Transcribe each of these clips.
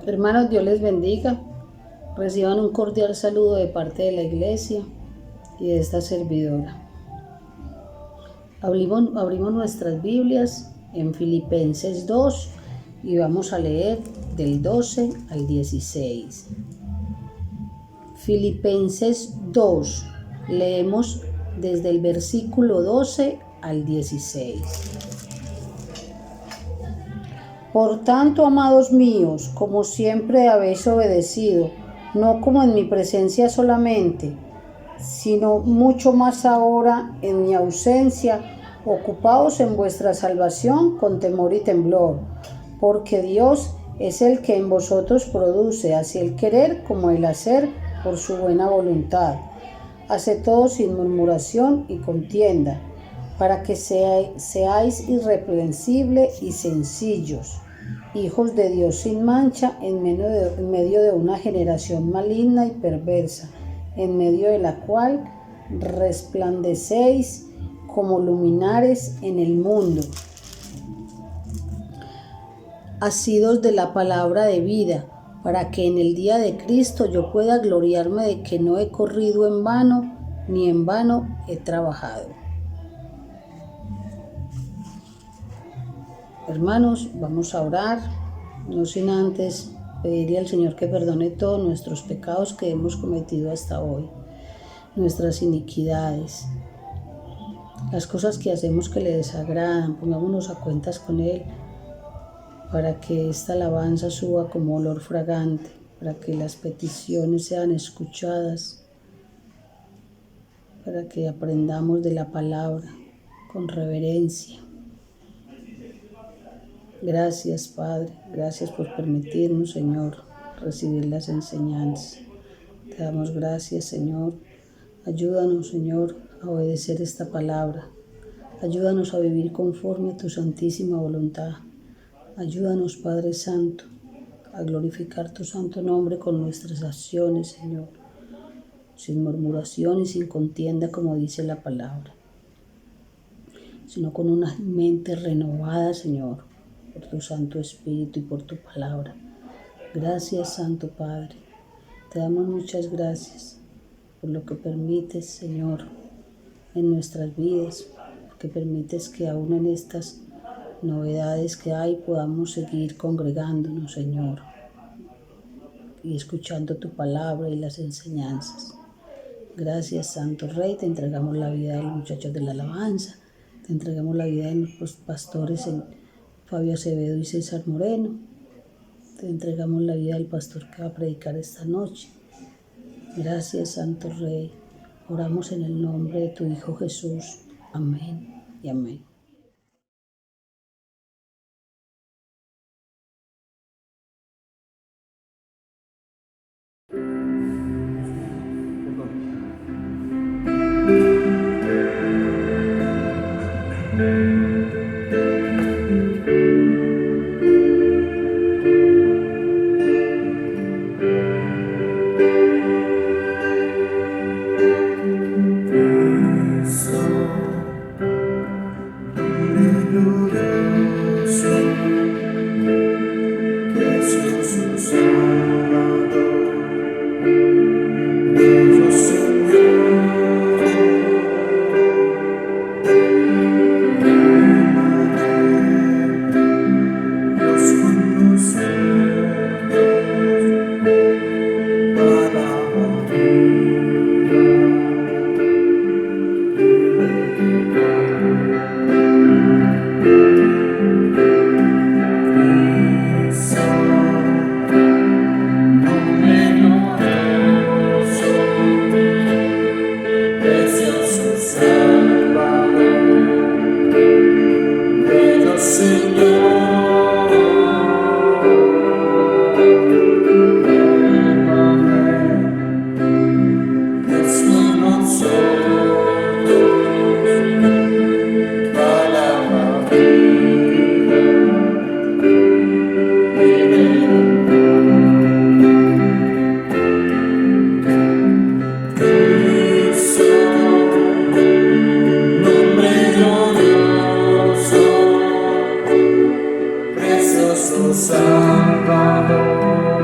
Hermanos, Dios les bendiga. Reciban un cordial saludo de parte de la iglesia y de esta servidora. Abrimos nuestras Biblias en Filipenses 2 y vamos a leer del 12 al 16. Filipenses 2, leemos desde el versículo 12 al 16. Por tanto, amados míos, como siempre habéis obedecido, no como en mi presencia solamente, sino mucho más ahora en mi ausencia, ocupaos en vuestra salvación con temor y temblor, porque Dios es el que en vosotros produce así el querer como el hacer por su buena voluntad. Haced todo sin murmuración y contienda, para que seáis irreprensibles y sencillos, hijos de Dios sin mancha, en medio de una generación maligna y perversa, en medio de la cual resplandecéis como luminares en el mundo, asidos de la palabra de vida, para que en el día de Cristo yo pueda gloriarme de que no he corrido en vano, ni en vano he trabajado. Hermanos, vamos a orar, no sin antes pedirle al Señor que perdone todos nuestros pecados que hemos cometido hasta hoy, nuestras iniquidades, las cosas que hacemos que le desagradan. Pongámonos a cuentas con Él para que esta alabanza suba como olor fragante, para que las peticiones sean escuchadas, para que aprendamos de la palabra con reverencia. Gracias, Padre, gracias por permitirnos, Señor, recibir las enseñanzas. Te damos gracias, Señor. Ayúdanos, Señor, a obedecer esta palabra. Ayúdanos a vivir conforme a tu santísima voluntad. Ayúdanos, Padre Santo, a glorificar tu santo nombre con nuestras acciones, Señor, sin murmuración y sin contienda, como dice la palabra, sino con una mente renovada, Señor, por tu Santo Espíritu y por tu palabra. Gracias, Santo Padre. Te damos muchas gracias por lo que permites, Señor, en nuestras vidas, porque permites que aún en estas novedades que hay podamos seguir congregándonos, Señor, y escuchando tu palabra y las enseñanzas. Gracias, Santo Rey. Te entregamos la vida de los muchachos de la alabanza, te entregamos la vida de los pastores Fabio Acevedo y César Moreno. Te entregamos la vida del pastor que va a predicar esta noche. Gracias, Santo Rey. Oramos en el nombre de tu Hijo Jesús. Amén y amén. Salvador.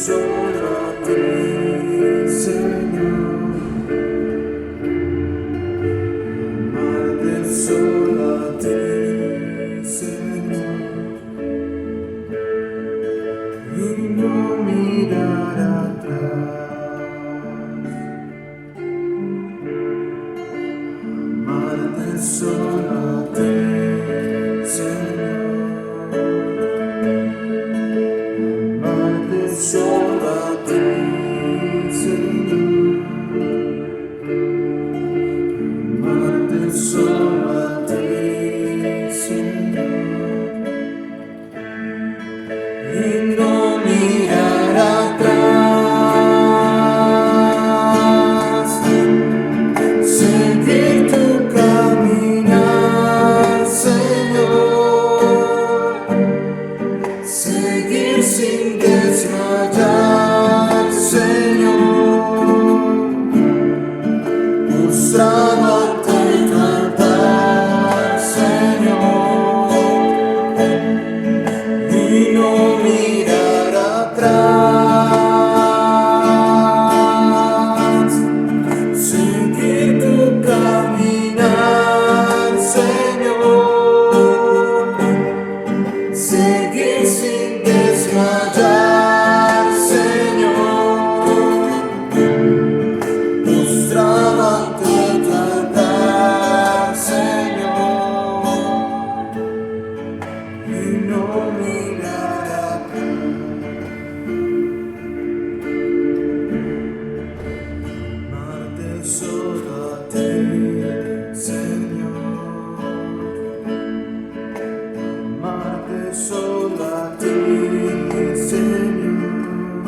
solo a ti, Señor. Amarte solo a ti, Señor. Y no mirar atrás. Amarte solo a ti, Señor. Amarte solo a ti, Señor. Amarte solo a ti, Señor. Y no mirar atrás. Seguir tu caminar, Señor. Seguir sin desmayar, Señor. Mostrado ante tu altar, Señor. Y no mirar atrás. Seguir tu caminar, Señor. Seguir sin desmayar, Señor. Mostrado ante tu altar, Señor. Y no mirar atrás. Amarte solo a ti, Señor. Amarte solo a ti, Señor.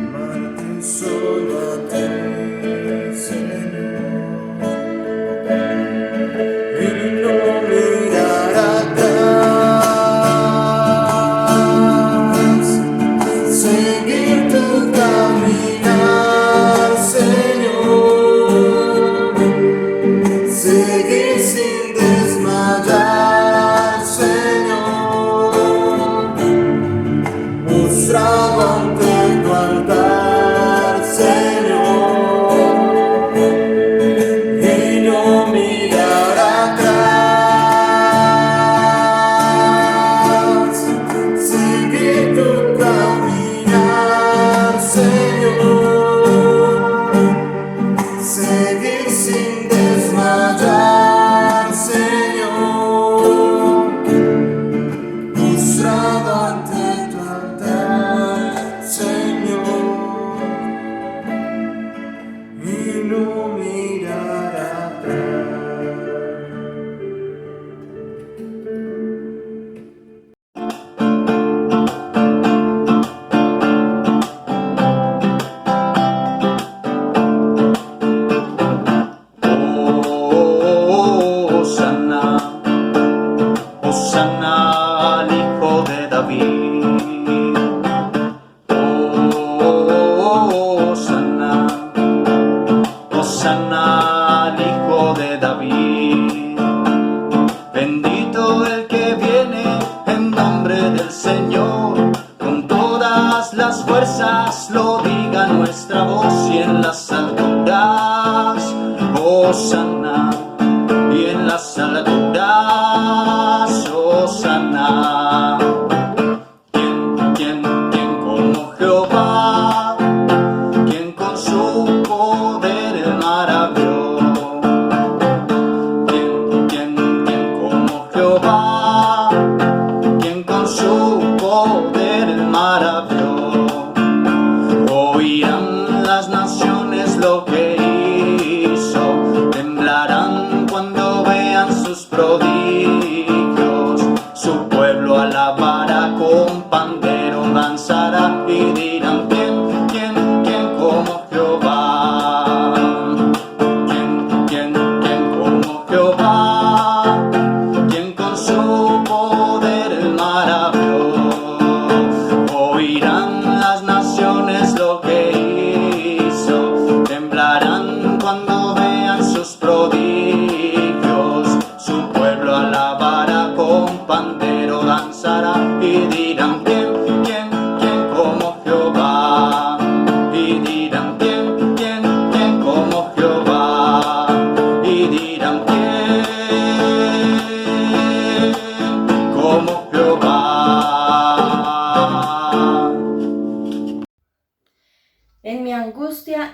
Amarte solo a ti, Señor. Y no mirar atrás. Seguir tu caminar, Señor. Seguir sin desmayar, Señor. Mostrado ante tu altar, Señor. Y no mirar atrás. Seguir tu caminar, Señor. Seguir sin desmayar, Señor. Mostrado ante tu altar, Señor. Y no mirar atrás. Hosanna, Hosanna al Hijo de David. Hosanna, Hosanna al Hijo de David. Bendito el que viene en nombre del Señor. Con todas las fuerzas lo diga nuestra voz y en las alturas. Hosanna, y en las alturas. Hosanna. ¿Quién como Jehová? ¿Quién con su poder maravilloso? ¿Quién como Jehová? ¿Quién con su poder maravilloso? Oirán las naciones lo que hizo, temblarán cuando vean sus prodigios. Su pueblo alabará, con pandero danzará y dirán: ¿Quién como Jehová? ¿Quién como Jehová? ¿Quién con su poder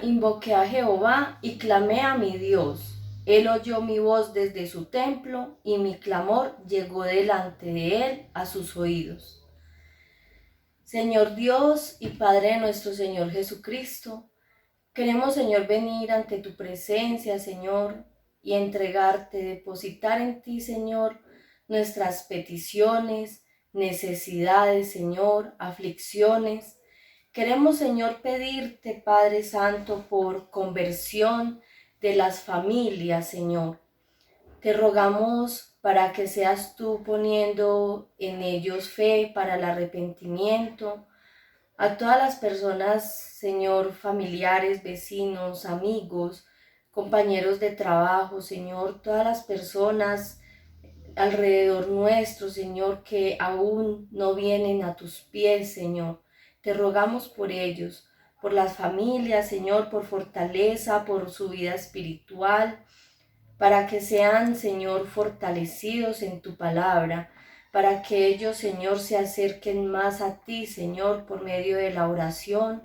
invoqué a Jehová y clamé a mi Dios. Él oyó mi voz desde su templo y mi clamor llegó delante de él a sus oídos. Señor Dios y Padre de nuestro Señor Jesucristo, queremos, Señor, venir ante tu presencia, Señor, y entregarte, depositar en ti, Señor, nuestras peticiones, necesidades, Señor, aflicciones. Queremos, Señor, pedirte, Padre Santo, por conversión de las familias, Señor. Te rogamos para que seas tú poniendo en ellos fe para el arrepentimiento. A todas las personas, Señor, familiares, vecinos, amigos, compañeros de trabajo, Señor, todas las personas alrededor nuestro, Señor, que aún no vienen a tus pies, Señor. Te rogamos por ellos, por las familias, Señor, por fortaleza, por su vida espiritual, para que sean, Señor, fortalecidos en tu palabra, para que ellos, Señor, se acerquen más a ti, Señor, por medio de la oración.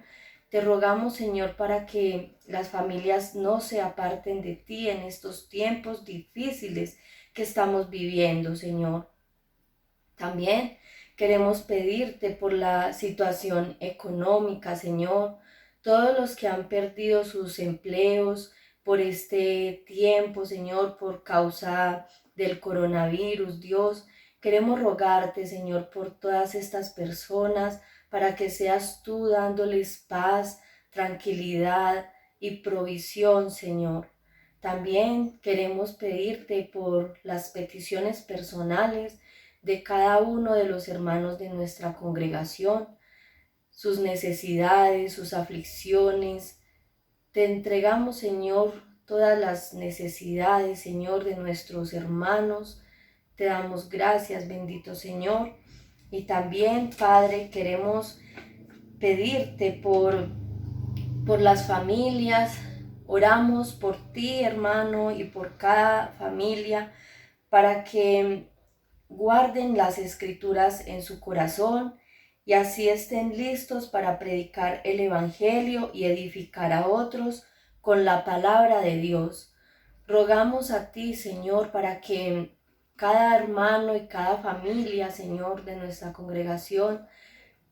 Te rogamos, Señor, para que las familias no se aparten de ti en estos tiempos difíciles que estamos viviendo, Señor. También queremos pedirte por la situación económica, Señor, todos los que han perdido sus empleos por este tiempo, Señor, por causa del coronavirus, Dios. Queremos rogarte, Señor, por todas estas personas, para que seas tú dándoles paz, tranquilidad y provisión, Señor. También queremos pedirte por las peticiones personales de cada uno de los hermanos de nuestra congregación, sus necesidades, sus aflicciones. Te entregamos, Señor, todas las necesidades, Señor, de nuestros hermanos. Te damos gracias, bendito Señor. Y también, Padre, queremos pedirte por las familias. Oramos por ti, hermano, y por cada familia, para que guarden las escrituras en su corazón y así estén listos para predicar el evangelio y edificar a otros con la palabra de Dios. Rogamos a ti, Señor, para que cada hermano y cada familia, Señor, de nuestra congregación,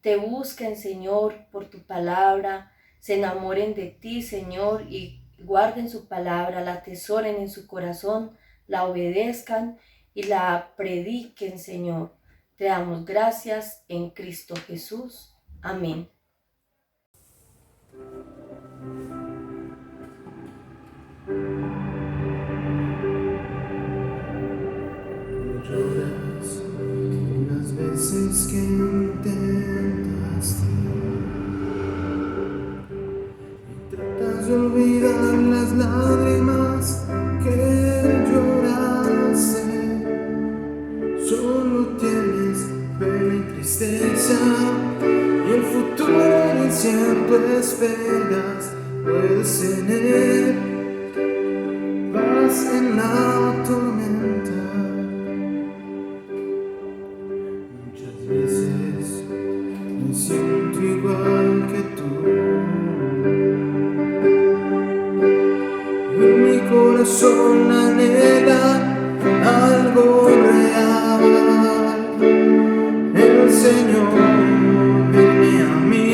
te busquen, Señor, por tu palabra, se enamoren de ti, Señor, y guarden su palabra, la atesoren en su corazón, la obedezcan y la prediquen, Señor. Te damos gracias en Cristo Jesús. Amén. Lloras las veces que intentaste y tratas de olvidar las lágrimas que lloraste. Solo tienes pena y tristeza y el futuro incierto esperas. Puedes tener paz en la tormenta. Muchas veces me siento igual que tú y mi corazón anhela algo real. El Señor viene a mí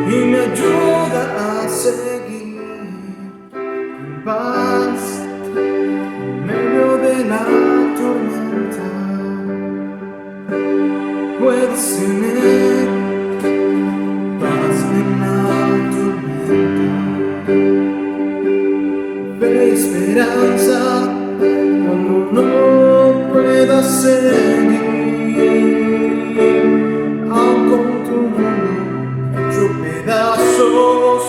y me ayuda a seguir en paz en medio de la tormenta. Puedes tener paz en la tormenta, fe y esperanza cuando no puedas seguir, aun con tu mundo hecho pedazos,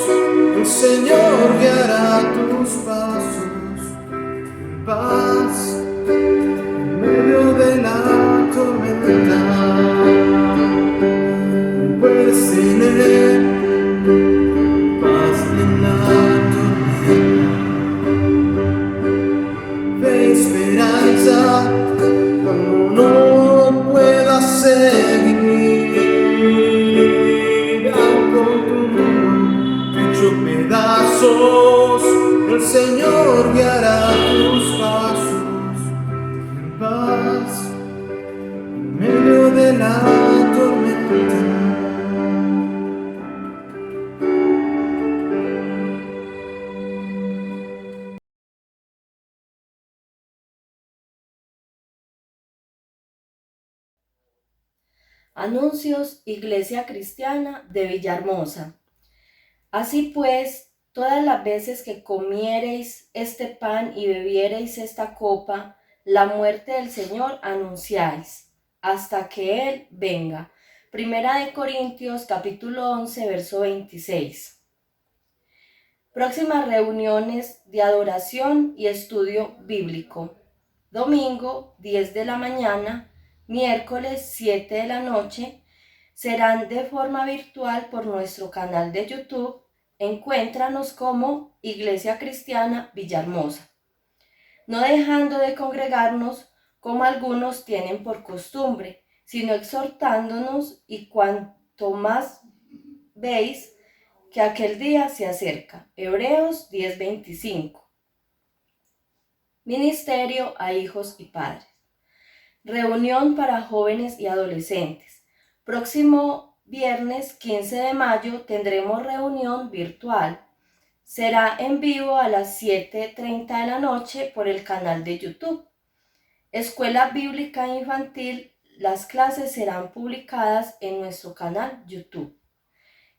el Señor guiará tus pasos en paz en medio de la tormenta. Puedes tener paz en la tormenta, fe y esperanza Anuncios, Iglesia Cristiana de Villahermosa. Así pues, todas las veces que comiereis este pan y bebiereis esta copa, la muerte del Señor anunciáis, hasta que Él venga. Primera de Corintios, capítulo 11, verso 26. Próximas reuniones de adoración y estudio bíblico. Domingo, 10 de la mañana, miércoles, 7 de la noche, serán de forma virtual por nuestro canal de YouTube. Encuéntranos como Iglesia Cristiana Villahermosa, no dejando de congregarnos como algunos tienen por costumbre, sino exhortándonos, y cuanto más veis que aquel día se acerca. Hebreos 10:25. Ministerio a hijos y padres. Reunión para jóvenes y adolescentes. Próximo viernes 15 de mayo tendremos reunión virtual. Será en vivo a las 7:30 de la noche por el canal de YouTube. Escuela Bíblica Infantil. Las clases serán publicadas en nuestro canal YouTube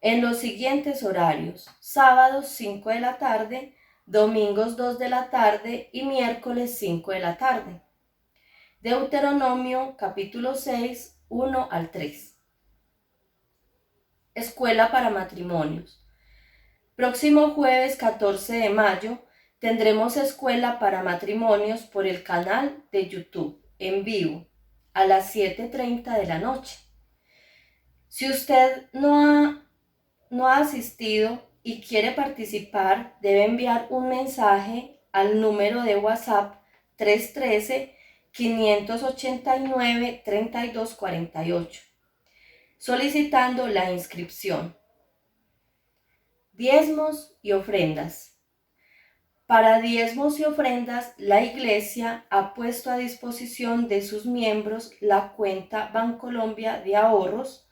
en los siguientes horarios: sábados 5 de la tarde, domingos 2 de la tarde y miércoles 5 de la tarde. Deuteronomio capítulo 6, 1 al 3. Escuela para matrimonios. Próximo jueves 14 de mayo tendremos escuela para matrimonios por el canal de YouTube en vivo a las 7:30 de la noche. Si usted no ha asistido y quiere participar, debe enviar un mensaje al número de WhatsApp 313-589-3248, solicitando la inscripción. Diezmos y ofrendas. Para diezmos y ofrendas, la Iglesia ha puesto a disposición de sus miembros la cuenta Bancolombia de ahorros,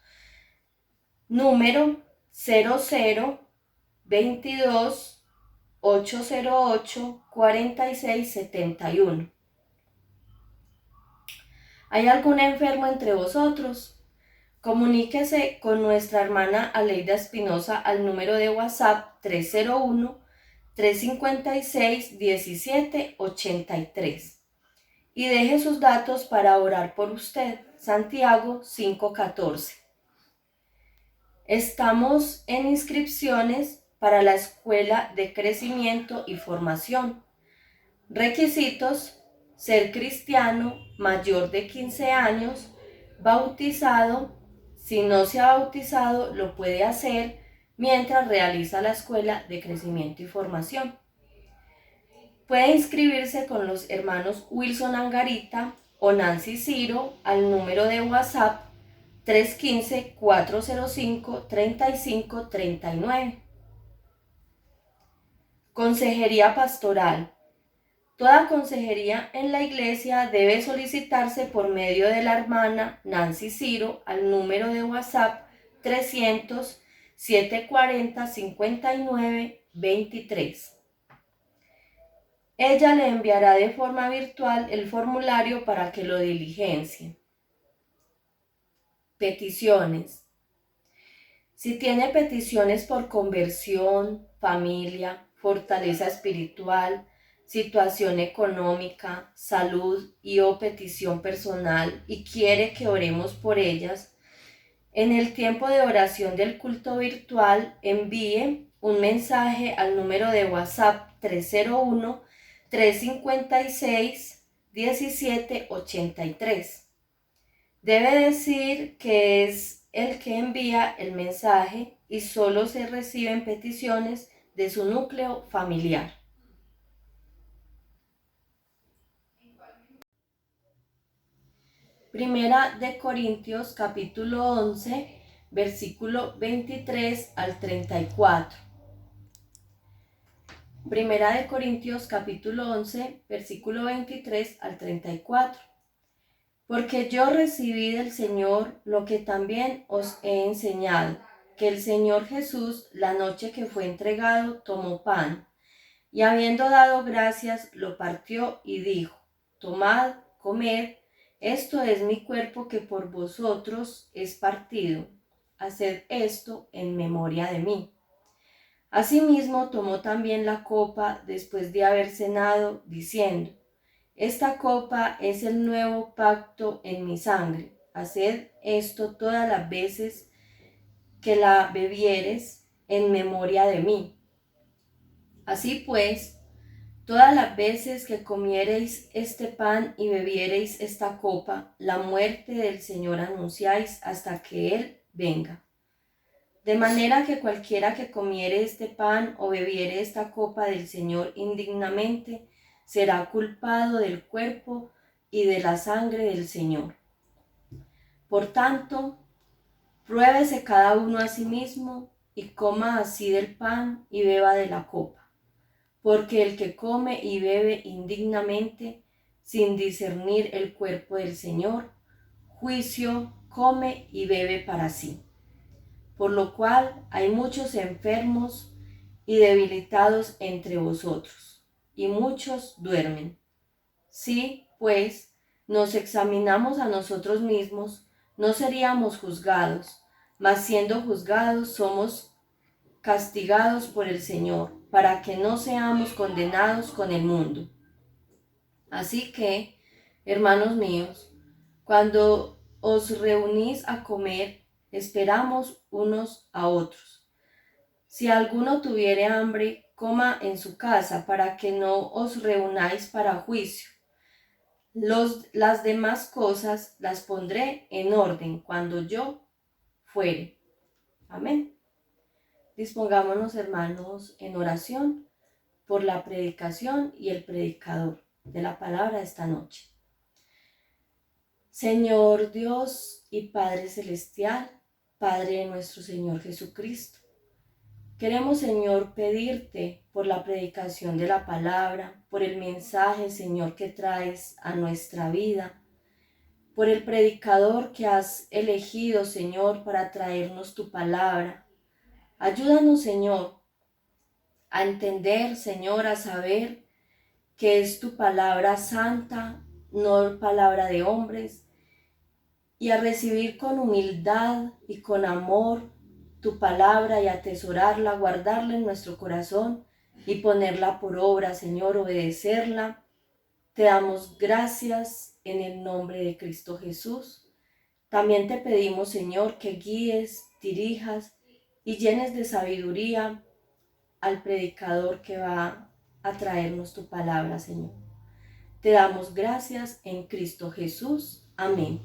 número 0022 808 4671. ¿Hay algún enfermo entre vosotros? Comuníquese con nuestra hermana Aleida Espinosa al número de WhatsApp 301-356-1783 y deje sus datos para orar por usted. Santiago 5:14. Estamos en inscripciones para la Escuela de Crecimiento y Formación. Requisitos: ser cristiano, mayor de 15 años, bautizado. Si no se ha bautizado, lo puede hacer mientras realiza la Escuela de Crecimiento y Formación. Puede inscribirse con los hermanos Wilson Angarita o Nancy Ciro al número de WhatsApp 315-405-3539. Consejería pastoral. Toda consejería en la iglesia debe solicitarse por medio de la hermana Nancy Ciro al número de WhatsApp 300-740-5923. Ella le enviará de forma virtual el formulario para que lo diligencie. Peticiones. Si tiene peticiones por conversión, familia, fortaleza espiritual, situación económica, salud y o petición personal y quiere que oremos por ellas, en el tiempo de oración del culto virtual envíe un mensaje al número de WhatsApp 301-356-1783. Debe decir que es el que envía el mensaje y solo se reciben peticiones de su núcleo familiar. Primera de Corintios capítulo 11, versículo 23 al 34. Primera de Corintios capítulo 11, versículo 23 al 34. Porque yo recibí del Señor lo que también os he enseñado, que el Señor Jesús, la noche que fue entregado, tomó pan, y habiendo dado gracias, lo partió y dijo: tomad, comed, Esto es mi cuerpo que por vosotros es partido. Haced esto en memoria de mí. Asimismo tomó también la copa después de haber cenado, diciendo: esta copa es el nuevo pacto en mi sangre. Haced esto todas las veces que la bebiereis en memoria de mí. Así pues, todas las veces que comiereis este pan y bebiereis esta copa, la muerte del Señor anunciáis hasta que Él venga. De manera que cualquiera que comiere este pan o bebiere esta copa del Señor indignamente, será culpado del cuerpo y de la sangre del Señor. Por tanto, pruébese cada uno a sí mismo y coma así del pan y beba de la copa. Porque el que come y bebe indignamente, sin discernir el cuerpo del Señor, juicio come y bebe para sí. Por lo cual hay muchos enfermos y debilitados entre vosotros, y muchos duermen. Si, pues, nos examinamos a nosotros mismos, no seríamos juzgados, mas siendo juzgados somos castigados por el Señor, para que no seamos condenados con el mundo. Así que, hermanos míos, cuando os reunís a comer, esperamos unos a otros. Si alguno tuviere hambre, coma en su casa, para que no os reunáis para juicio. Las demás cosas las pondré en orden cuando yo fuere. Amén. Dispongámonos, hermanos, en oración por la predicación y el predicador de la palabra esta noche. Señor Dios y Padre Celestial, Padre de nuestro Señor Jesucristo, queremos, Señor, pedirte por la predicación de la palabra, por el mensaje, Señor, que traes a nuestra vida, por el predicador que has elegido, Señor, para traernos tu palabra. Ayúdanos, Señor, a entender, Señor, a saber que es tu palabra santa, no palabra de hombres, y a recibir con humildad y con amor tu palabra y atesorarla, guardarla en nuestro corazón y ponerla por obra, Señor, obedecerla. Te damos gracias en el nombre de Cristo Jesús. También te pedimos, Señor, que guíes, dirijas y llenes de sabiduría al predicador que va a traernos tu palabra, Señor. Te damos gracias en Cristo Jesús. Amén.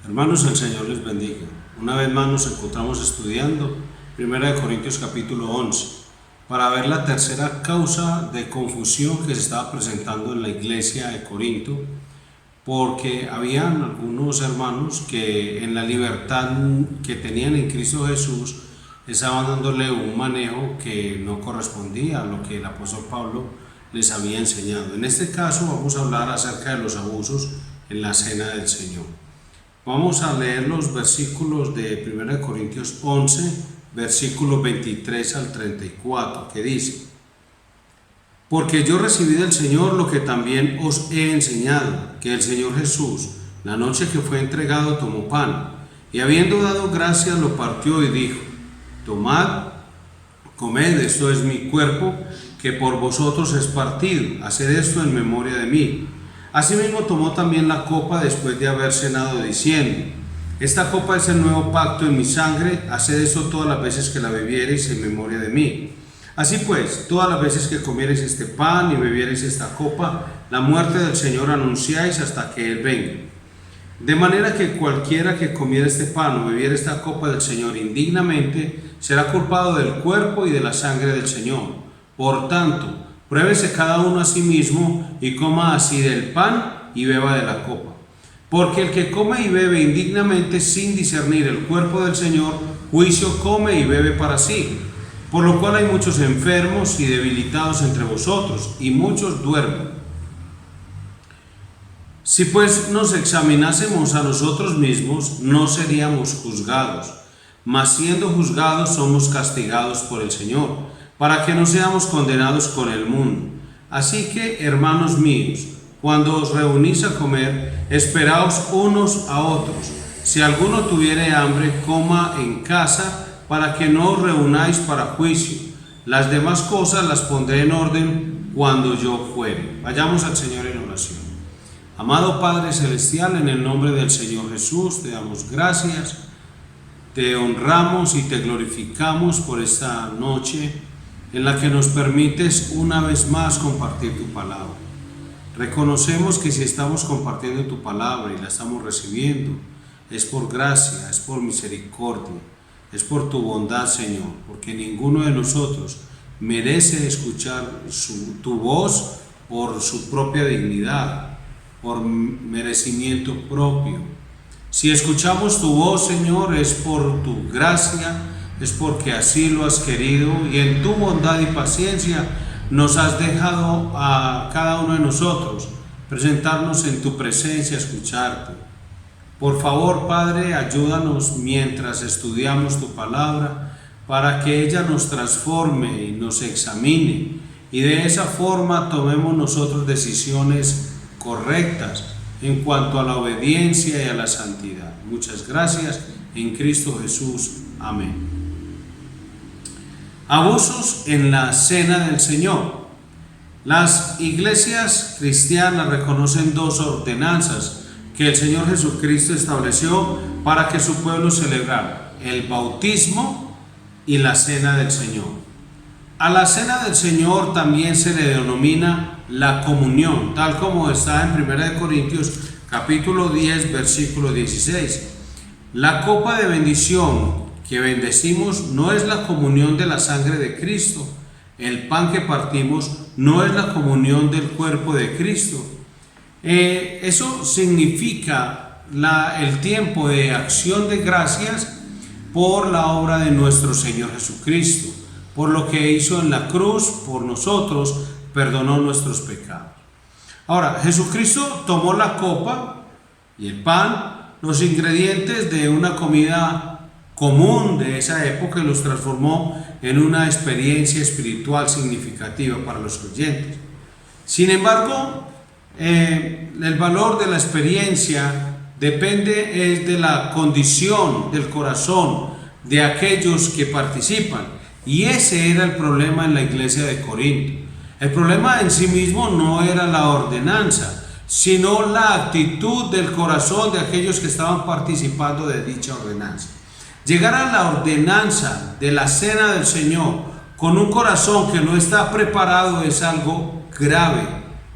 Hermanos, el Señor les bendiga. Una vez más nos encontramos estudiando 1 Corintios capítulo 11 para ver la tercera causa de confusión que se estaba presentando en la iglesia de Corinto, porque habían algunos hermanos que en la libertad que tenían en Cristo Jesús estaban dándole un manejo que no correspondía a lo que el apóstol Pablo les había enseñado. En este caso vamos a hablar acerca de los abusos en la cena del Señor. Vamos a leer los versículos de 1 Corintios 11, versículos 23 al 34, que dice: porque yo recibí del Señor lo que también os he enseñado, que el Señor Jesús, la noche que fue entregado, tomó pan, y habiendo dado gracias, lo partió y dijo: tomad, comed, esto es mi cuerpo, que por vosotros es partido, haced esto en memoria de mí. Asimismo tomó también la copa después de haber cenado, diciendo: esta copa es el nuevo pacto en mi sangre, haced esto todas las veces que la bebiereis en memoria de mí. Así pues, todas las veces que comiereis este pan y bebiereis esta copa, la muerte del Señor anunciáis hasta que Él venga. De manera que cualquiera que comiera este pan o bebiera esta copa del Señor indignamente, será culpado del cuerpo y de la sangre del Señor. Por tanto, pruébese cada uno a sí mismo y coma así del pan y beba de la copa. Porque el que come y bebe indignamente sin discernir el cuerpo del Señor, juicio come y bebe para sí. Por lo cual hay muchos enfermos y debilitados entre vosotros, y muchos duermen. Si pues nos examinásemos a nosotros mismos, no seríamos juzgados. mas siendo juzgados somos castigados por el Señor, para que no seamos condenados con el mundo. Así que, hermanos míos, cuando os reunís a comer, esperaos unos a otros. Si alguno tuviere hambre, coma en casa, para que no os reunáis para juicio. Las demás cosas las pondré en orden cuando yo fuere. Vayamos al Señor en oración. Amado Padre Celestial, en el nombre del Señor Jesús, te damos gracias, te honramos y te glorificamos por esta noche en la que nos permites una vez más compartir tu palabra. Reconocemos que si estamos compartiendo tu palabra y la estamos recibiendo, es por gracia, es por misericordia, es por tu bondad, Señor, porque ninguno de nosotros merece escuchar tu voz por su propia dignidad, por merecimiento propio. Si escuchamos tu voz, Señor, es por tu gracia, es porque así lo has querido, y en tu bondad y paciencia nos has dejado a cada uno de nosotros presentarnos en tu presencia, escucharte. Por favor, Padre, ayúdanos mientras estudiamos tu palabra para que ella nos transforme y nos examine, y de esa forma tomemos nosotros decisiones correctas en cuanto a la obediencia y a la santidad. Muchas gracias en Cristo Jesús. Amén. Abusos en la cena del Señor. Las iglesias cristianas reconocen dos ordenanzas que el Señor Jesucristo estableció para que su pueblo celebrara: el bautismo y la cena del Señor. A la cena del Señor también se le denomina la comunión, tal como está en 1 Corintios capítulo 10, versículo 16. La copa de bendición que bendecimos no es la comunión de la sangre de Cristo. El pan que partimos no es la comunión del cuerpo de Cristo. Eso significa el tiempo de acción de gracias por la obra de nuestro Señor Jesucristo, por lo que hizo en la cruz por nosotros, perdonó nuestros pecados. Ahora, Jesucristo tomó la copa y el pan, los ingredientes de una comida común de esa época, y los transformó en una experiencia espiritual significativa para los creyentes. Sin embargo, el valor de la experiencia depende de la condición del corazón de aquellos que participan, y ese era el problema en la iglesia de Corinto. El problema en sí mismo no era la ordenanza, sino la actitud del corazón de aquellos que estaban participando de dicha ordenanza. Llegar a la ordenanza de la cena del Señor con un corazón que no está preparado es algo grave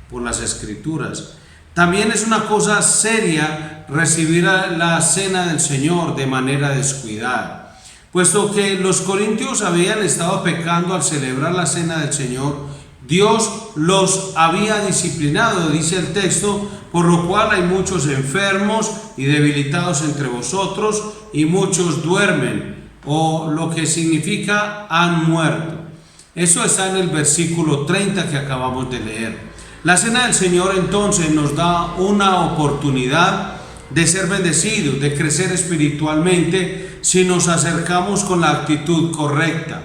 por las Escrituras. También es una cosa seria recibir la cena del Señor de manera descuidada, puesto que los corintios habían estado pecando al celebrar la cena del Señor. Dios los había disciplinado, dice el texto, por lo cual hay muchos enfermos y debilitados entre vosotros, y muchos duermen, o lo que significa han muerto. Eso está en el versículo 30 que acabamos de leer. La cena del Señor entonces nos da una oportunidad de ser bendecidos, de crecer espiritualmente, si nos acercamos con la actitud correcta.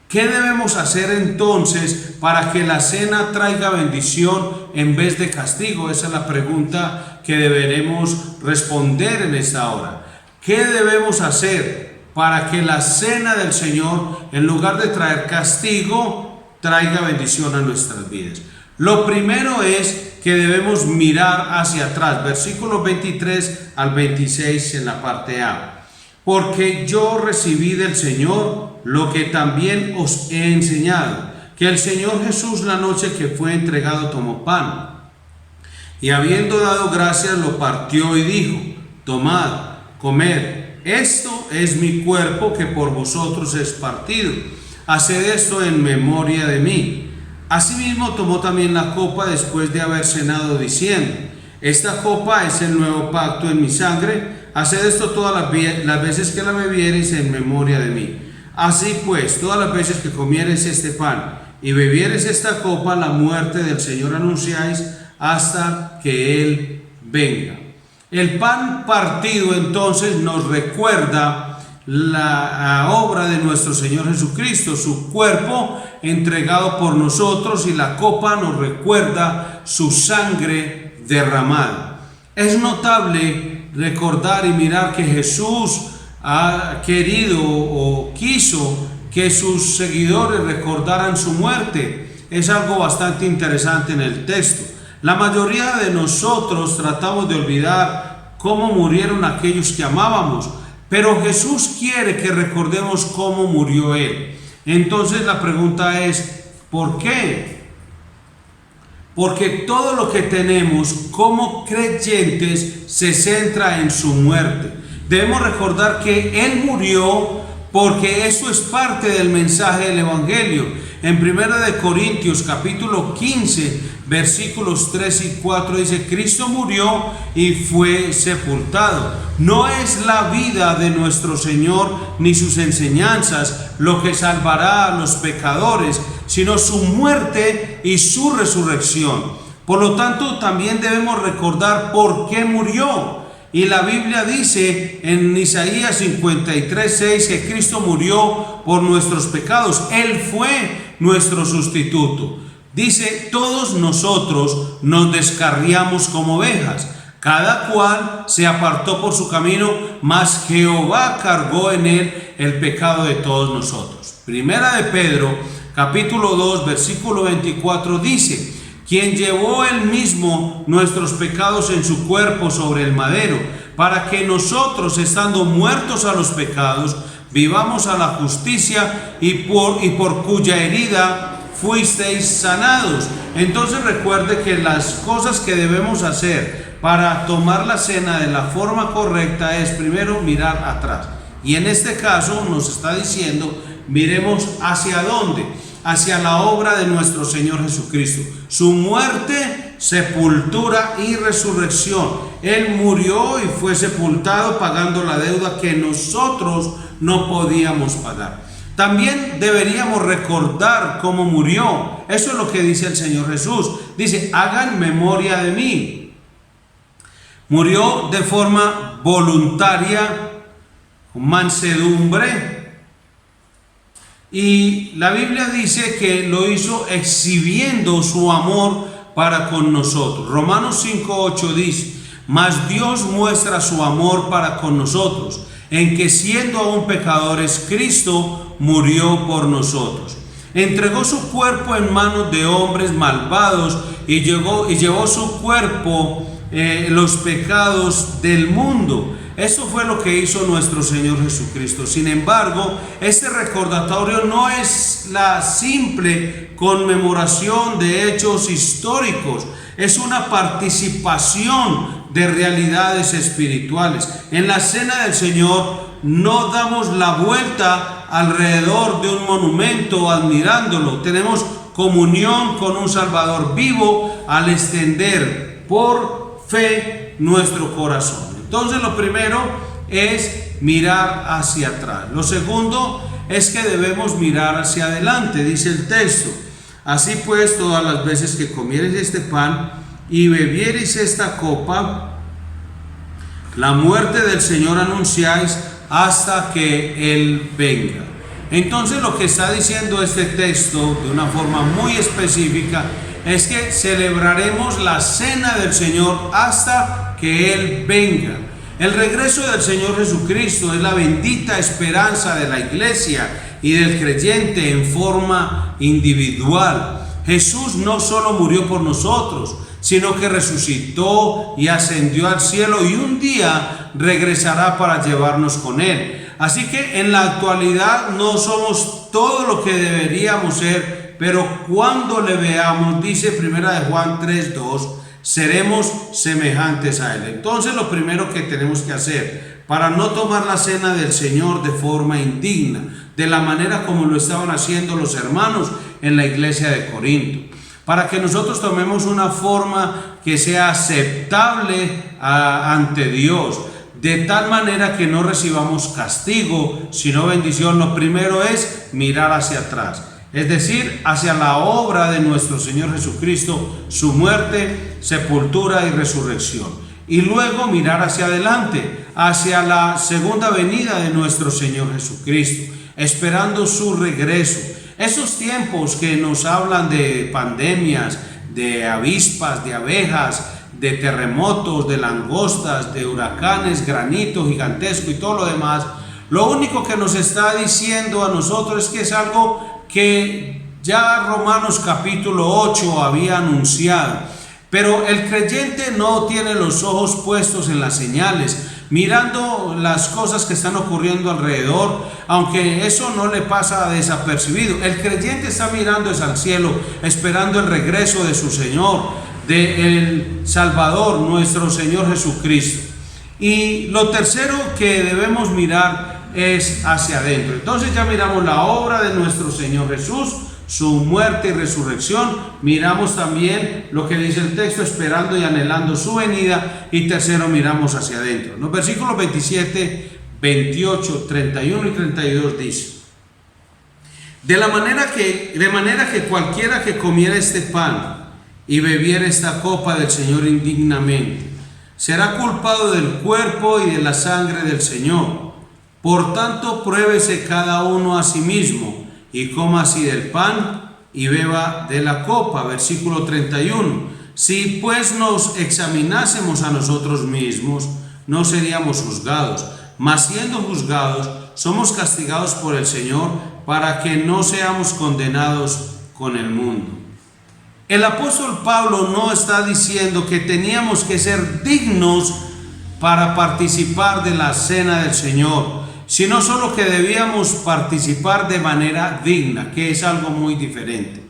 ¿Qué debemos hacer entonces para que la cena traiga bendición en vez de castigo? Esa es la pregunta que deberemos responder en esta hora. ¿Qué debemos hacer para que la cena del Señor, en lugar de traer castigo, traiga bendición a nuestras vidas? Lo primero es que debemos mirar hacia atrás, versículos 23 al 26 en la parte A. Porque yo recibí del Señor lo que también os he enseñado, que el Señor Jesús, la noche que fue entregado, tomó pan, y habiendo dado gracias lo partió y dijo: tomad, comed, esto es mi cuerpo que por vosotros es partido, haced esto en memoria de mí. Asimismo tomó también la copa después de haber cenado, diciendo: esta copa es el nuevo pacto en mi sangre, haced esto todas las veces que la bebiereis en memoria de mí. Así pues, todas las veces que comiereis este pan y bebiereis esta copa, la muerte del Señor anunciáis hasta que Él venga. El pan partido entonces nos recuerda la obra de nuestro Señor Jesucristo, su cuerpo entregado por nosotros, y la copa nos recuerda su sangre derramada. Es notable recordar y mirar que Jesús ha querido o quiso que sus seguidores recordaran su muerte. Es algo bastante interesante en el texto. La mayoría de nosotros tratamos de olvidar cómo murieron aquellos que amábamos, pero Jesús quiere que recordemos cómo murió Él. Entonces la pregunta es, ¿por qué? Porque todo lo que tenemos como creyentes se centra en su muerte. Debemos recordar que Él murió porque eso es parte del mensaje del Evangelio. En 1 Corintios capítulo 15, versículos 3 y 4 dice: Cristo murió y fue sepultado. No es la vida de nuestro Señor ni sus enseñanzas lo que salvará a los pecadores, sino su muerte y su resurrección. Por lo tanto, también debemos recordar por qué murió. Y la Biblia dice en Isaías 53:6 que Cristo murió por nuestros pecados. Él fue nuestro sustituto. Dice: todos nosotros nos descarriamos como ovejas, cada cual se apartó por su camino, mas Jehová cargó en él el pecado de todos nosotros. Primera de Pedro capítulo 2 versículo 24 dice: quien llevó él mismo nuestros pecados en su cuerpo sobre el madero, para que nosotros, estando muertos a los pecados, vivamos a la justicia, y por cuya herida fuisteis sanados. Entonces recuerde que las cosas que debemos hacer para tomar la cena de la forma correcta es primero mirar atrás. Y en este caso nos está diciendo, miremos hacia dónde, hacia la obra de nuestro Señor Jesucristo, su muerte, sepultura y resurrección. Él murió y fue sepultado pagando la deuda que nosotros no podíamos pagar. También deberíamos recordar cómo murió. Eso es lo que dice el Señor Jesús. Dice: hagan memoria de mí. Murió de forma voluntaria, con mansedumbre. Y la Biblia dice que lo hizo exhibiendo su amor para con nosotros. Romanos 5:8 dice: mas Dios muestra su amor para con nosotros, en que siendo aún pecadores, Cristo murió por nosotros. Entregó su cuerpo en manos de hombres malvados y llevó su cuerpo los pecados del mundo. Eso fue lo que hizo nuestro Señor Jesucristo. Sin embargo, este recordatorio no es la simple conmemoración de hechos históricos, es una participación de realidades espirituales. En la cena del Señor no damos la vuelta alrededor de un monumento admirándolo. Tenemos comunión con un Salvador vivo al extender por fe nuestro corazón. Entonces lo primero es mirar hacia atrás. Lo segundo es que debemos mirar hacia adelante. Dice el texto: así pues, todas las veces que comiereis este pan y bebiereis esta copa, la muerte del Señor anunciáis hasta que Él venga. Entonces lo que está diciendo este texto de una forma muy específica es que celebraremos la cena del Señor hasta que Él venga. El regreso del Señor Jesucristo es la bendita esperanza de la iglesia y del creyente en forma individual. Jesús no solo murió por nosotros, sino que resucitó y ascendió al cielo, y un día regresará para llevarnos con Él. Así que en la actualidad no somos todo lo que deberíamos ser, pero cuando le veamos, dice 1 Juan 3:2, seremos semejantes a Él. Entonces lo primero que tenemos que hacer para no tomar la cena del Señor de forma indigna, de la manera como lo estaban haciendo los hermanos en la iglesia de Corinto, para que nosotros tomemos una forma que sea aceptable ante Dios, de tal manera que no recibamos castigo, sino bendición. Lo primero es mirar hacia atrás, es decir, hacia la obra de nuestro Señor Jesucristo, su muerte, sepultura y resurrección. Y luego mirar hacia adelante, hacia la segunda venida de nuestro Señor Jesucristo, esperando su regreso. Esos tiempos que nos hablan de pandemias, de avispas, de abejas, de terremotos, de langostas, de huracanes, granizo gigantesco y todo lo demás, lo único que nos está diciendo a nosotros es que es algo que ya Romanos capítulo 8 había anunciado. Pero el creyente no tiene los ojos puestos en las señales, mirando las cosas que están ocurriendo alrededor, aunque eso no le pasa desapercibido. El creyente está mirando hacia el cielo, esperando el regreso de su Señor, del Salvador, nuestro Señor Jesucristo. Y lo tercero que debemos mirar es hacia adentro. Entonces ya miramos la obra de nuestro Señor Jesús, su muerte y resurrección. Miramos también lo que dice el texto, esperando y anhelando su venida. Y tercero, miramos hacia adentro. Los versículos 27, 28, 31 y 32 dice: de manera que cualquiera que comiera este pan y bebiera esta copa del Señor indignamente, será culpado del cuerpo y de la sangre del Señor. Por tanto, pruébese cada uno a sí mismo, y coma así del pan y beba de la copa. Versículo 31. Si pues nos examinásemos a nosotros mismos, no seríamos juzgados, mas siendo juzgados, somos castigados por el Señor, para que no seamos condenados con el mundo. El apóstol Pablo no está diciendo que teníamos que ser dignos para participar de la cena del Señor, sino solo que debíamos participar de manera digna, que es algo muy diferente.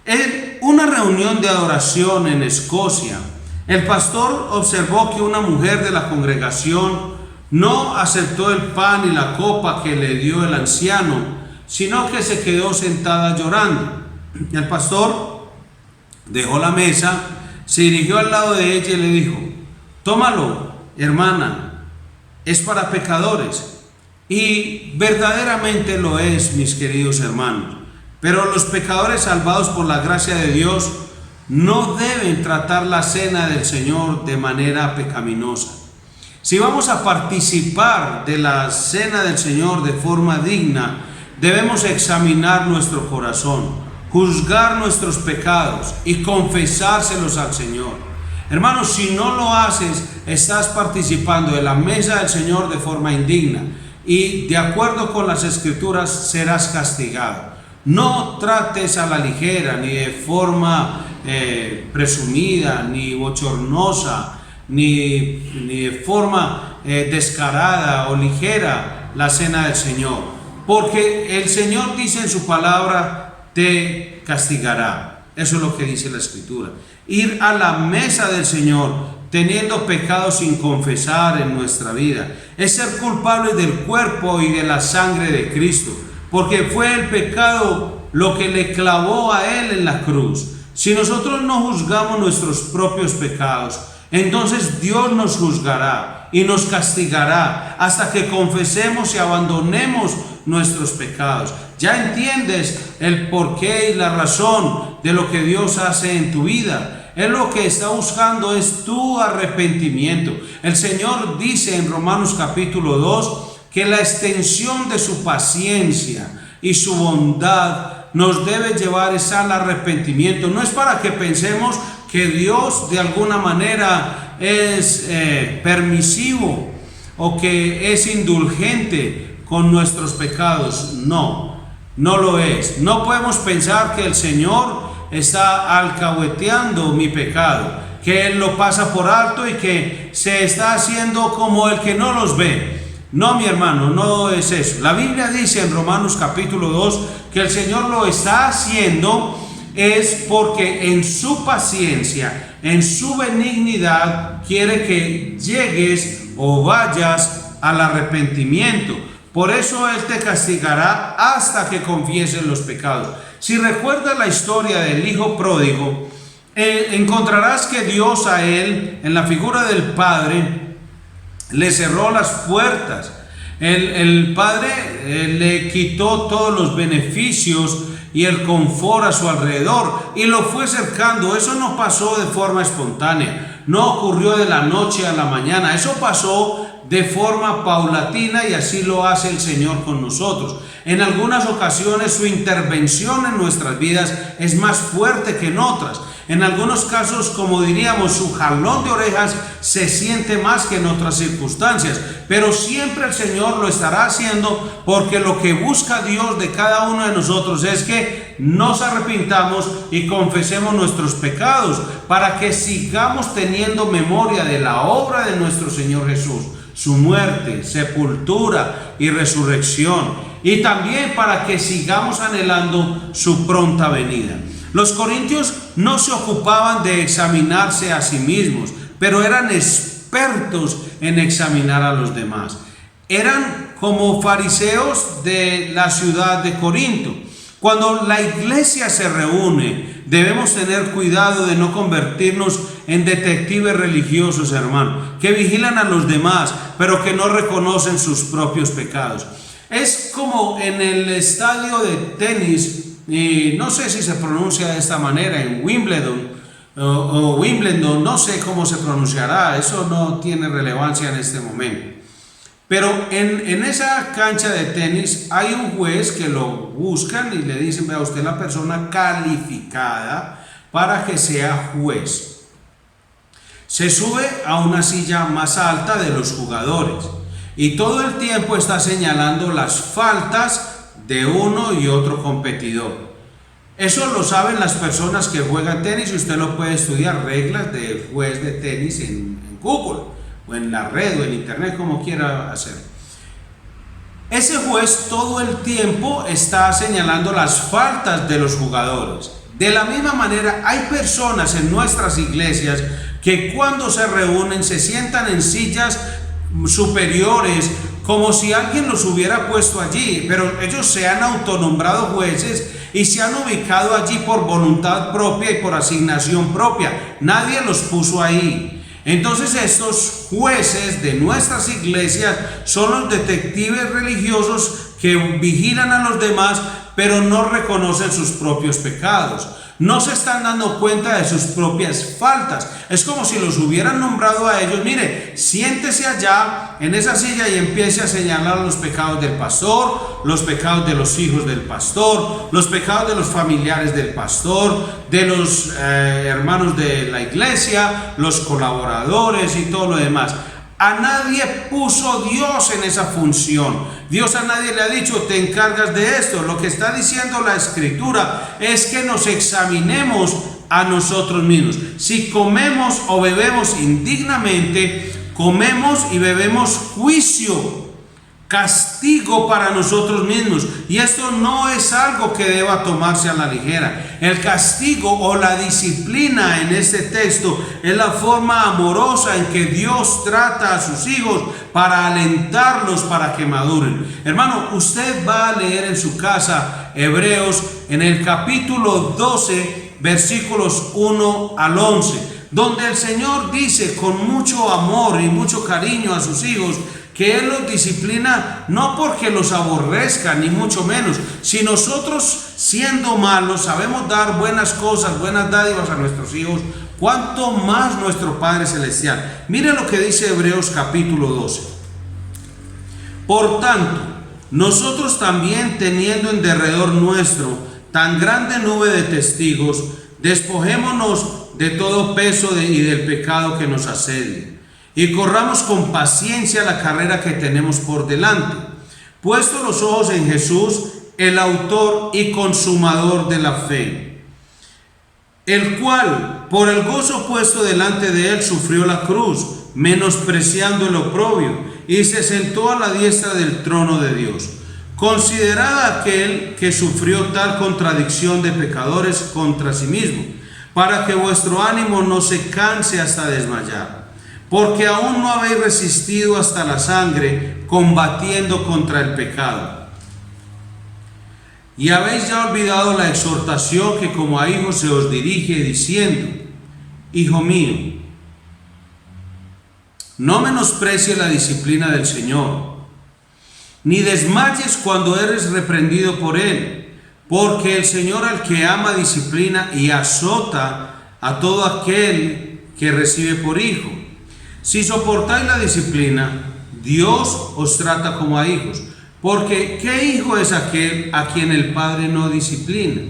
En una reunión de adoración en Escocia, el pastor observó que una mujer de la congregación no aceptó el pan y la copa que le dio el anciano, sino que se quedó sentada llorando. El pastor dejó la mesa, se dirigió al lado de ella y le dijo: tómalo, hermana, es para pecadores. Y verdaderamente lo es, mis queridos hermanos. Pero los pecadores salvados por la gracia de Dios no deben tratar la cena del Señor de manera pecaminosa. Si vamos a participar de la cena del Señor de forma digna, debemos examinar nuestro corazón, juzgar nuestros pecados y confesárselos al Señor. Hermanos, si no lo haces, estás participando de la mesa del Señor de forma indigna, y de acuerdo con las Escrituras serás castigado. No trates a la ligera, ni de forma presumida, ni bochornosa, ni de forma descarada o ligera la cena del Señor, porque el Señor dice en su palabra: te castigará. Eso es lo que dice la Escritura. Ir a la mesa del Señor teniendo pecados sin confesar en nuestra vida es ser culpables del cuerpo y de la sangre de Cristo, porque fue el pecado lo que le clavó a Él en la cruz. Si nosotros no juzgamos nuestros propios pecados, entonces Dios nos juzgará y nos castigará hasta que confesemos y abandonemos nuestros pecados. Ya entiendes el porqué y la razón de lo que Dios hace en tu vida. Él lo que está buscando es tu arrepentimiento. El Señor dice en Romanos capítulo 2 que la extensión de su paciencia y su bondad nos debe llevar al arrepentimiento. No es para que pensemos que Dios de alguna manera es permisivo o que es indulgente con nuestros pecados. No, no lo es. No podemos pensar que el Señor está alcahueteando mi pecado, que Él lo pasa por alto y que se está haciendo como el que no los ve. No, mi hermano, no es eso. La Biblia dice en Romanos capítulo 2 que el Señor lo está haciendo es porque en su paciencia, en su benignidad, quiere que llegues o vayas al arrepentimiento. Por eso Él te castigará hasta que confieses los pecados. Si recuerdas la historia del hijo pródigo, encontrarás que Dios a él, en la figura del padre, le cerró las puertas. El padre le quitó todos los beneficios y el confort a su alrededor y lo fue cercando. Eso no pasó de forma espontánea, no ocurrió de la noche a la mañana. Eso pasó de forma paulatina, y así lo hace el Señor con nosotros. En algunas ocasiones su intervención en nuestras vidas es más fuerte que en otras. En algunos casos, como diríamos, su jalón de orejas se siente más que en otras circunstancias, pero siempre el Señor lo estará haciendo, porque lo que busca Dios de cada uno de nosotros es que nos arrepintamos y confesemos nuestros pecados, para que sigamos teniendo memoria de la obra de nuestro Señor Jesús, su muerte, sepultura y resurrección, y también para que sigamos anhelando su pronta venida. Los corintios no se ocupaban de examinarse a sí mismos, pero eran expertos en examinar a los demás. Eran como fariseos de la ciudad de Corinto. Cuando la iglesia se reúne, debemos tener cuidado de no convertirnos en detectives religiosos, hermano, que vigilan a los demás, pero que no reconocen sus propios pecados. Es como en el estadio de tenis, y no sé si se pronuncia de esta manera, en Wimbledon o Wimbledon, no sé cómo se pronunciará, eso no tiene relevancia en este momento. Pero en esa cancha de tenis hay un juez que lo buscan y le dicen: vea, usted es la persona calificada para que sea juez. Se sube a una silla más alta de los jugadores y todo el tiempo está señalando las faltas de uno y otro competidor. Eso lo saben las personas que juegan tenis, y usted lo puede estudiar, reglas de juez de tenis en Google o en la red o en internet, como quiera hacer. Ese juez todo el tiempo está señalando las faltas de los jugadores. De la misma manera, hay personas en nuestras iglesias que cuando se reúnen se sientan en sillas superiores, como si alguien los hubiera puesto allí, pero ellos se han autonombrado jueces y se han ubicado allí por voluntad propia y por asignación propia. Nadie los puso ahí. Entonces estos jueces de nuestras iglesias son los detectives religiosos que vigilan a los demás, pero no reconocen sus propios pecados. No se están dando cuenta de sus propias faltas. Es como si los hubieran nombrado a ellos: mire, siéntese allá en esa silla y empiece a señalar los pecados del pastor, los pecados de los hijos del pastor, los pecados de los familiares del pastor, de los hermanos de la iglesia, los colaboradores y todo lo demás. A nadie puso Dios en esa función. Dios a nadie le ha dicho: te encargas de esto. Lo que está diciendo la Escritura es que nos examinemos a nosotros mismos. Si comemos o bebemos indignamente, comemos y bebemos juicio, castigo para nosotros mismos, y esto no es algo que deba tomarse a la ligera. El castigo o la disciplina en este texto es la forma amorosa en que Dios trata a sus hijos para alentarlos para que maduren. Hermano, usted va a leer en su casa Hebreos en el capítulo 12, versículos 1 al 11, donde el Señor dice con mucho amor y mucho cariño a sus hijos que Él los disciplina no porque los aborrezca, ni mucho menos. Si nosotros, siendo malos, sabemos dar buenas cosas, buenas dádivas a nuestros hijos, cuánto más nuestro Padre Celestial. Mire lo que dice Hebreos capítulo 12. Por tanto, nosotros también, teniendo en derredor nuestro tan grande nube de testigos, despojémonos de todo peso y del pecado que nos asedia, y corramos con paciencia la carrera que tenemos por delante, puesto los ojos en Jesús, el autor y consumador de la fe, el cual, por el gozo puesto delante de él, sufrió la cruz, menospreciando el oprobio, y se sentó a la diestra del trono de Dios. Considerad aquel que sufrió tal contradicción de pecadores contra sí mismo, para que vuestro ánimo no se canse hasta desmayar. Porque aún no habéis resistido hasta la sangre, combatiendo contra el pecado. Y habéis ya olvidado la exhortación que como a hijos se os dirige, diciendo: Hijo mío, no menosprecies la disciplina del Señor, ni desmayes cuando eres reprendido por Él, porque el Señor al que ama disciplina y azota a todo aquel que recibe por hijo. Si soportáis la disciplina, Dios os trata como a hijos. Porque ¿qué hijo es aquel a quien el Padre no disciplina?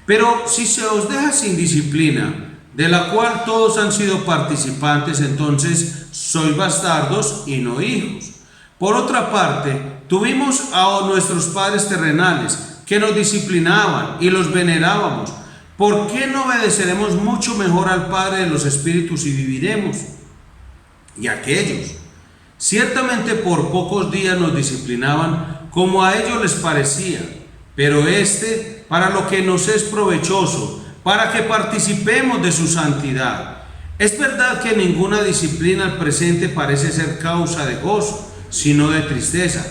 Pero si se os deja sin disciplina, de la cual todos han sido participantes, entonces sois bastardos y no hijos. Por otra parte, tuvimos a nuestros padres terrenales que nos disciplinaban y los venerábamos. ¿Por qué no obedeceremos mucho mejor al Padre de los Espíritus y viviremos? Y aquellos, ciertamente por pocos días nos disciplinaban como a ellos les parecía, pero para lo que nos es provechoso, para que participemos de su santidad. Es verdad que ninguna disciplina al presente parece ser causa de gozo, sino de tristeza,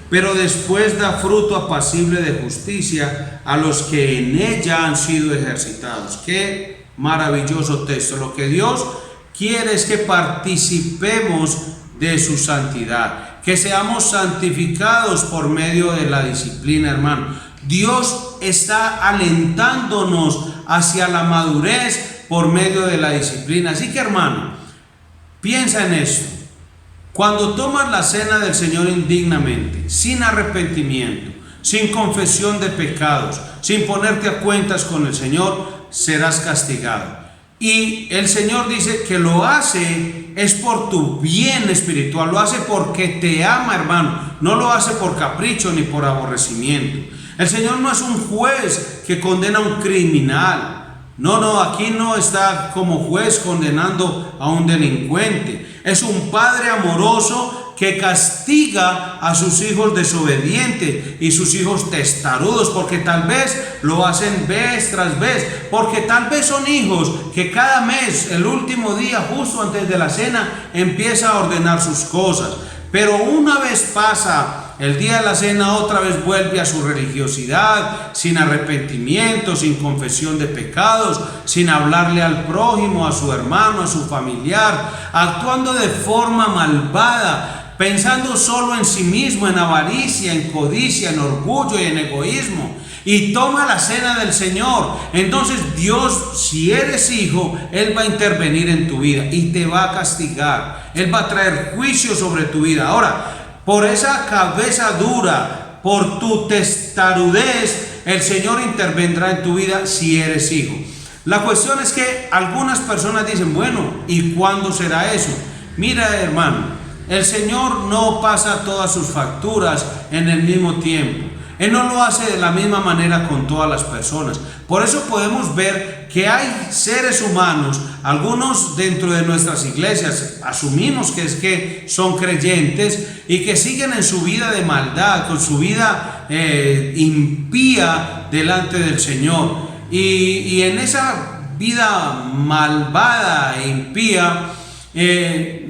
pero después da fruto apacible de justicia a los que en ella han sido ejercitados. Qué maravilloso texto. Lo que Dios quiere es que participemos de su santidad, que seamos santificados por medio de la disciplina, hermano. Dios está alentándonos hacia la madurez por medio de la disciplina. Así que, hermano, piensa en esto. Cuando tomas la cena del Señor indignamente, sin arrepentimiento, sin confesión de pecados, sin ponerte a cuentas con el Señor, serás castigado. Y el Señor dice que lo hace es por tu bien espiritual, lo hace porque te ama, hermano, no lo hace por capricho ni por aborrecimiento. El Señor no es un juez que condena a un criminal. No, aquí no está como juez condenando a un delincuente. Es un padre amoroso que castiga a sus hijos desobedientes y sus hijos testarudos, porque tal vez lo hacen vez tras vez, porque tal vez son hijos que cada mes, el último día, justo antes de la cena, empieza a ordenar sus cosas. Pero una vez pasa el día de la cena, otra vez vuelve a su religiosidad, sin arrepentimiento, sin confesión de pecados, sin hablarle al prójimo, a su hermano, a su familiar, actuando de forma malvada, pensando solo en sí mismo, en avaricia, en codicia, en orgullo y en egoísmo, y toma la cena del Señor. Entonces Dios, si eres hijo, Él va a intervenir en tu vida y te va a castigar. Él va a traer juicio sobre tu vida. Ahora, por esa cabeza dura, por tu testarudez, el Señor intervendrá en tu vida si eres hijo. La cuestión es que algunas personas dicen, bueno, ¿y cuándo será eso? Mira, hermano, el Señor no pasa todas sus facturas en el mismo tiempo. Él no lo hace de la misma manera con todas las personas. Por eso podemos ver que hay seres humanos, algunos dentro de nuestras iglesias, asumimos que son creyentes y que siguen en su vida de maldad, con su vida impía delante del Señor. Y en esa vida malvada e impía,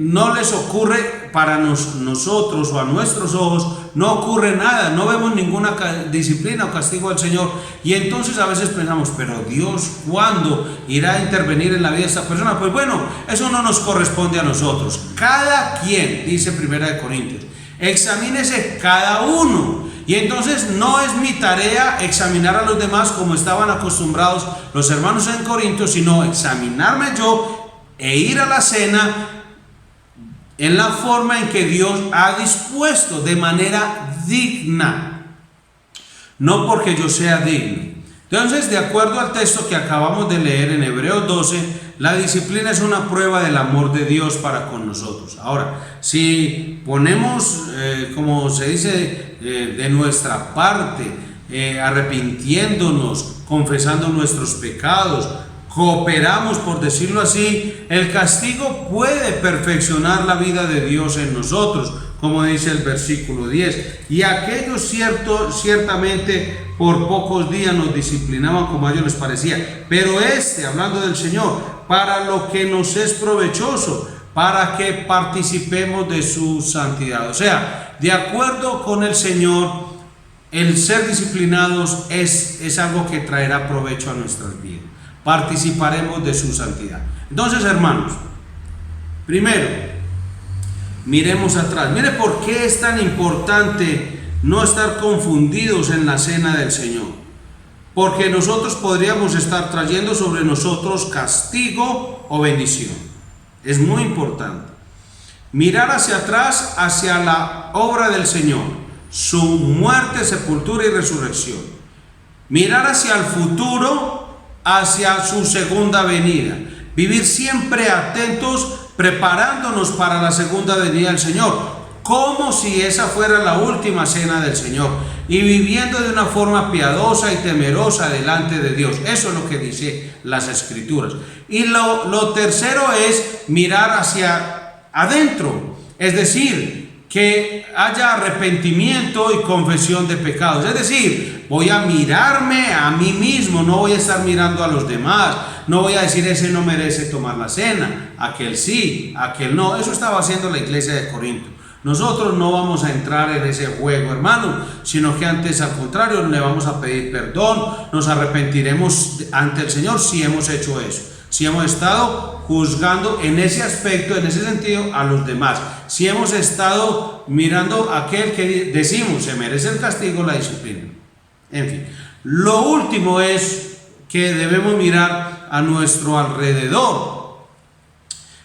no les ocurre, para nosotros o a nuestros ojos, no ocurre nada, no vemos ninguna disciplina o castigo del Señor. Y entonces a veces pensamos, pero Dios, ¿cuándo irá a intervenir en la vida de esta persona? Pues bueno, eso no nos corresponde a nosotros. Cada quien, dice 1 Corintios, examínese cada uno. Y entonces no es mi tarea examinar a los demás como estaban acostumbrados los hermanos en Corintios, sino examinarme yo e ir a la cena en la forma en que Dios ha dispuesto, de manera digna, no porque yo sea digno. Entonces, de acuerdo al texto que acabamos de leer en Hebreos 12, la disciplina es una prueba del amor de Dios para con nosotros. Ahora, si ponemos, como se dice, de nuestra parte, arrepintiéndonos, confesando nuestros pecados, cooperamos, por decirlo así, el castigo puede perfeccionar la vida de Dios en nosotros, como dice el versículo 10. Y aquellos ciertamente por pocos días nos disciplinaban como a ellos les parecía, pero hablando del Señor, para lo que nos es provechoso, para que participemos de su santidad. O sea, de acuerdo con el Señor, el ser disciplinados es algo que traerá provecho a nuestras vidas. Participaremos de su santidad. Entonces, hermanos, primero, miremos atrás. Mire por qué es tan importante no estar confundidos en la cena del Señor. Porque nosotros podríamos estar trayendo sobre nosotros castigo o bendición. Es muy importante. mirar hacia atrás, hacia la obra del Señor, su muerte, sepultura y resurrección. Mirar hacia el futuro, hacia su segunda venida. Vivir siempre atentos, preparándonos para la segunda venida del Señor, como si esa fuera la última cena del Señor, y viviendo de una forma piadosa y temerosa delante de Dios. Eso es lo que dice las Escrituras. Y lo tercero es mirar hacia adentro, es decir, que haya arrepentimiento y confesión de pecados. Es decir, voy a mirarme a mí mismo, no voy a estar mirando a los demás, no voy a decir ese no merece tomar la cena, aquel sí, aquel no. Eso estaba haciendo la iglesia de Corinto. Nosotros no vamos a entrar en ese juego, hermano, sino que antes, al contrario, le vamos a pedir perdón, nos arrepentiremos ante el Señor si hemos hecho eso, si hemos estado juzgando en ese aspecto, en ese sentido, a los demás, si hemos estado mirando a aquel que decimos se merece el castigo, la disciplina. En fin, lo último es que debemos mirar a nuestro alrededor.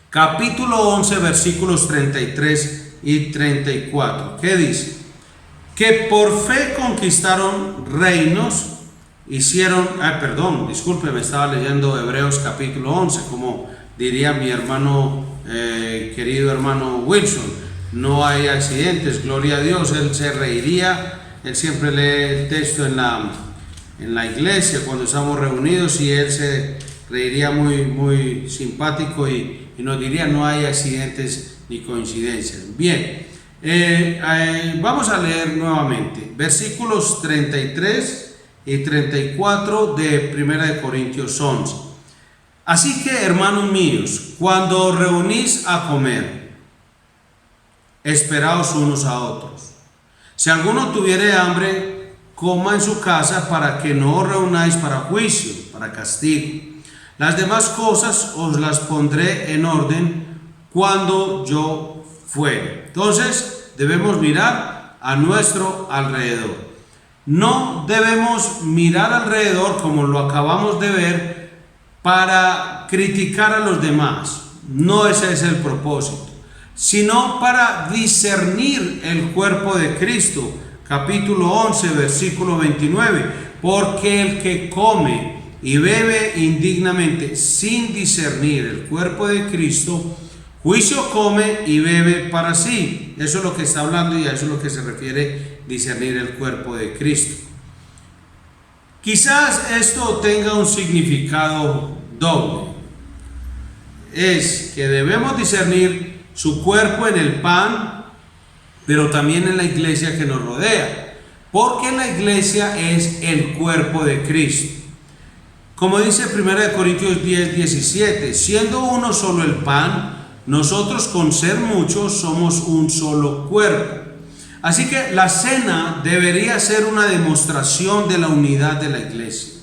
Capítulo 11, versículos 33 y 34. ¿Qué dice? Que por fe conquistaron reinos, hicieron, discúlpeme, estaba leyendo Hebreos capítulo 11, como diría mi hermano, querido hermano Wilson, no hay accidentes, gloria a Dios. Él se reiría, él siempre lee el texto en la iglesia cuando estamos reunidos, y él se reiría muy simpático y nos diría no hay accidentes ni coincidencias. Bien, vamos a leer nuevamente versículos 33 y 34 de 1 Corintios 11. Así que, hermanos míos, cuando reunís a comer, esperaos unos a otros. Si alguno tuviere hambre, coma en su casa, para que no os reunáis para juicio, para castigo. Las demás cosas os las pondré en orden cuando yo fuere. Entonces debemos mirar a nuestro alrededor. No debemos mirar alrededor, como lo acabamos de ver, para criticar a los demás. No ese es el propósito, sino para discernir el cuerpo de Cristo. Capítulo 11, versículo 29. Porque el que come y bebe indignamente sin discernir el cuerpo de Cristo, juicio come y bebe para sí. Eso es lo que está hablando, y a eso es lo que se refiere discernir el cuerpo de Cristo. Quizás esto tenga un significado doble. Es que debemos discernir su cuerpo en el pan, pero también en la iglesia que nos rodea, porque la iglesia es el cuerpo de Cristo. Como dice 1 Corintios 10, 17, siendo uno solo el pan, nosotros con ser muchos somos un solo cuerpo. Así que la cena debería ser una demostración de la unidad de la iglesia.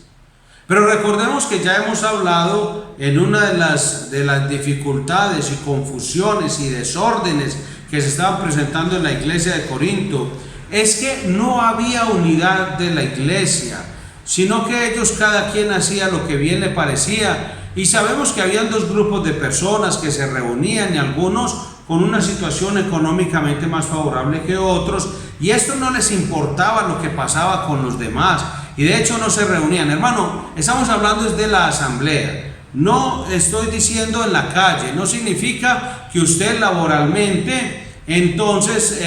Pero recordemos que ya hemos hablado en una de las dificultades y confusiones y desórdenes que se estaban presentando en la iglesia de Corinto, es que no había unidad de la iglesia, sino que ellos cada quien hacía lo que bien le parecía. Y sabemos que habían dos grupos de personas que se reunían, y algunos con una situación económicamente más favorable que otros, y esto no les importaba lo que pasaba con los demás, y de hecho no se reunían. Hermano, estamos hablando de la asamblea, no estoy diciendo en la calle. No significa que usted laboralmente entonces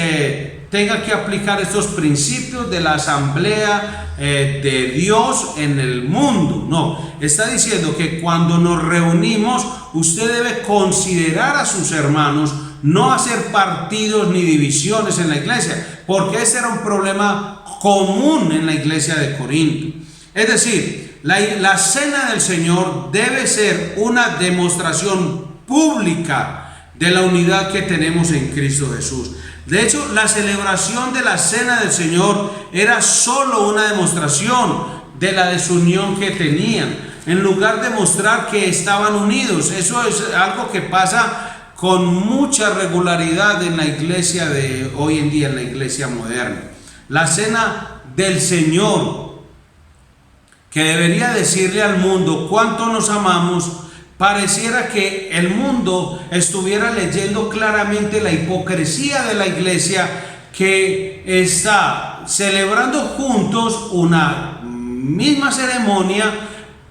tenga que aplicar estos principios de la asamblea de Dios en el mundo. No, está diciendo que cuando nos reunimos, usted debe considerar a sus hermanos, no hacer partidos ni divisiones en la iglesia, porque ese era un problema común en la iglesia de Corinto. Es decir, la cena del Señor debe ser una demostración pública de la unidad que tenemos en Cristo Jesús. De hecho, la celebración de la cena del Señor era solo una demostración de la desunión que tenían, en lugar de mostrar que estaban unidos. Eso es algo que pasa con mucha regularidad en la iglesia de hoy en día, en la iglesia moderna. La cena del Señor, que debería decirle al mundo cuánto nos amamos, pareciera que el mundo estuviera leyendo claramente la hipocresía de la iglesia, que está celebrando juntos una misma ceremonia,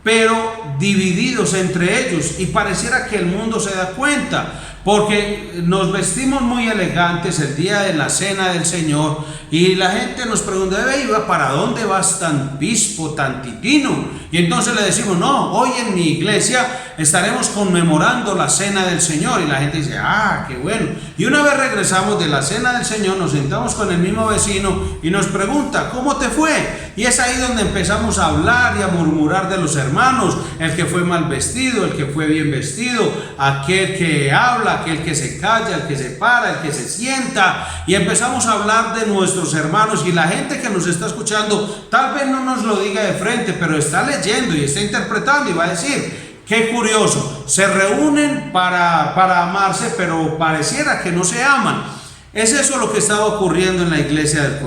pero divididos entre ellos, y pareciera que el mundo se da cuenta, porque nos vestimos muy elegantes el día de la cena del Señor, y la gente nos pregunta: ¿para dónde vas tan pispo, tan titino? Y entonces le decimos: no, hoy en mi iglesia estaremos conmemorando la cena del Señor. Y la gente dice: ah, qué bueno. Y una vez regresamos de la cena del Señor, nos sentamos con el mismo vecino y nos pregunta: ¿cómo te fue? Y es ahí donde empezamos a hablar y a murmurar de los hermanos: el que fue mal vestido, el que fue bien vestido, aquel que habla, aquel que se calla, el que se para, el que se sienta. Y empezamos a hablar de nuestros hermanos, y la gente que nos está escuchando tal vez no nos lo diga de frente, pero está leyendo y está interpretando y va a decir: qué curioso, se reúnen para amarse, pero pareciera que no se aman. Es eso lo que estaba ocurriendo en la iglesia de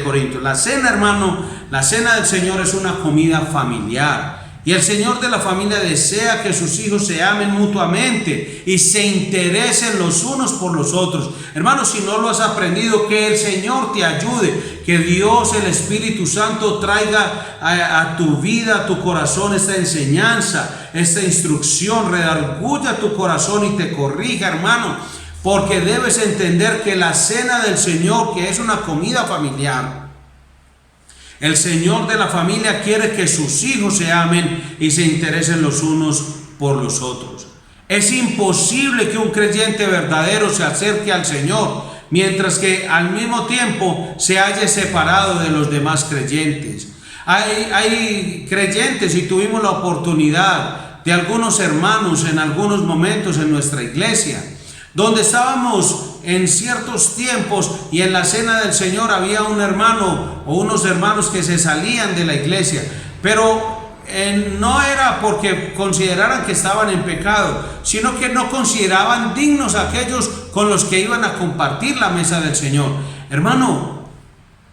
Corinto. La cena, hermano, la cena del Señor es una comida familiar. Y el Señor de la familia desea que sus hijos se amen mutuamente y se interesen los unos por los otros. Hermano, si no lo has aprendido, que el Señor te ayude, que Dios, el Espíritu Santo, traiga a tu vida, a tu corazón, esta enseñanza, esta instrucción, redarguya tu corazón y te corrija, hermano, porque debes entender que la cena del Señor, que es una comida familiar, el Señor de la familia quiere que sus hijos se amen y se interesen los unos por los otros. Es imposible que un creyente verdadero se acerque al Señor mientras que al mismo tiempo se halle separado de los demás creyentes. Hay creyentes, y tuvimos la oportunidad de algunos hermanos en algunos momentos en nuestra iglesia, donde estábamos en ciertos tiempos y en la cena del Señor había un hermano o unos hermanos que se salían de la iglesia, pero no era porque consideraran que estaban en pecado, sino que no consideraban dignos a aquellos con los que iban a compartir la mesa del Señor. Hermano,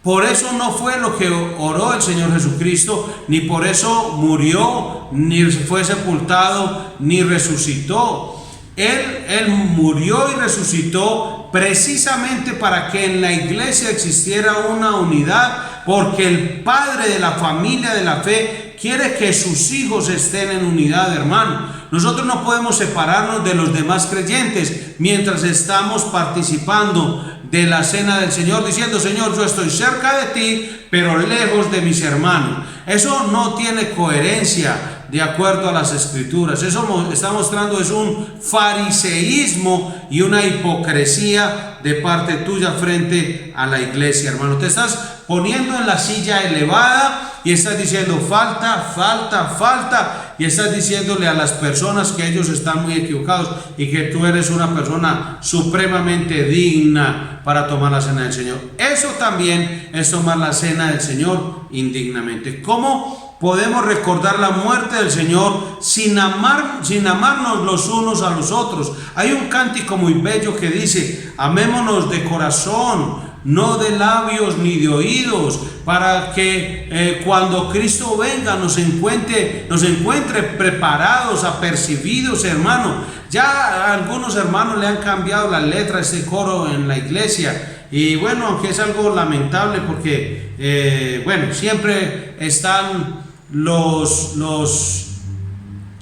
por eso no fue lo que oró el Señor Jesucristo, ni por eso murió, ni fue sepultado, ni resucitó. Él murió y resucitó precisamente para que en la iglesia existiera una unidad, porque el Padre de la familia de la fe quiere que sus hijos estén en unidad, hermano. Nosotros no podemos separarnos de los demás creyentes mientras estamos participando de la cena del Señor, diciendo: Señor, yo estoy cerca de ti, pero lejos de mis hermanos. Eso no tiene coherencia de acuerdo a las escrituras. Eso está mostrando es un fariseísmo y una hipocresía de parte tuya frente a la iglesia, hermano. Te estás poniendo en la silla elevada y estás diciendo: falta, falta, falta, y estás diciéndole a las personas que ellos están muy equivocados y que tú eres una persona supremamente digna para tomar la cena del Señor. Eso también es tomar la cena del Señor indignamente. ¿Cómo podemos recordar la muerte del Señor sin amarnos los unos a los otros? Hay un cántico muy bello que dice: amémonos de corazón, no de labios ni de oídos, para que cuando Cristo venga nos encuentre preparados, apercibidos, hermano. Ya a algunos hermanos le han cambiado la letra a este coro en la iglesia, y bueno, aunque es algo lamentable, porque siempre están los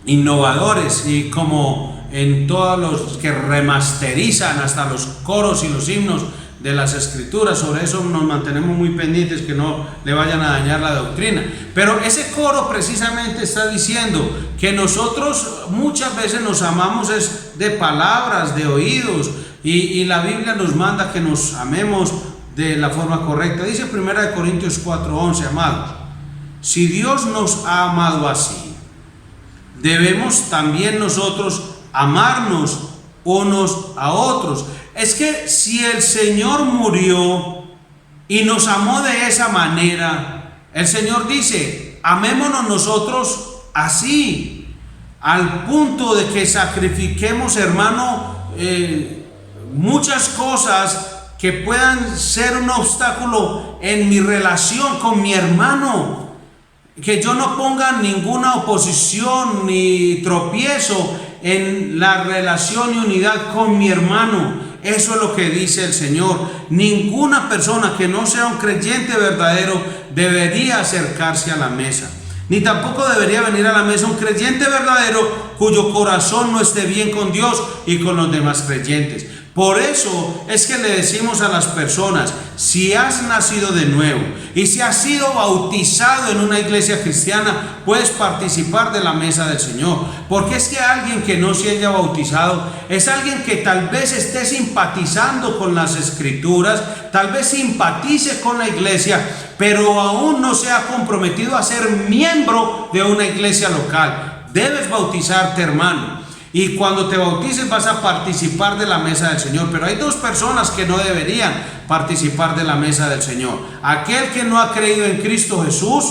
innovadores, y como en todos los que remasterizan hasta los coros y los himnos de las escrituras, sobre eso nos mantenemos muy pendientes, que no le vayan a dañar la doctrina. Pero ese coro precisamente está diciendo que nosotros muchas veces nos amamos es de palabras, de oídos, y la Biblia nos manda que nos amemos de la forma correcta. Dice 1 Corintios 4:11, amados, si Dios nos ha amado así, debemos también nosotros amarnos unos a otros. Es que si el Señor murió y nos amó de esa manera, el Señor dice: amémonos nosotros así, al punto de que sacrifiquemos, hermano, muchas cosas que puedan ser un obstáculo en mi relación con mi hermano. que yo no ponga ninguna oposición ni tropiezo en la relación y unidad con mi hermano. Eso es lo que dice el Señor. Ninguna persona que no sea un creyente verdadero debería acercarse a la mesa. Ni tampoco debería venir a la mesa un creyente verdadero cuyo corazón no esté bien con Dios y con los demás creyentes. Por eso es que le decimos a las personas, si has nacido de nuevo y si has sido bautizado en una iglesia cristiana, puedes participar de la mesa del Señor. Porque es que alguien que no se haya bautizado es alguien que tal vez esté simpatizando con las escrituras, tal vez simpatice con la iglesia, pero aún no se ha comprometido a ser miembro de una iglesia local. Debes bautizarte, hermano. Y cuando te bautices vas a participar de la mesa del Señor. Pero hay dos personas que no deberían participar de la mesa del Señor: aquel que no ha creído en Cristo Jesús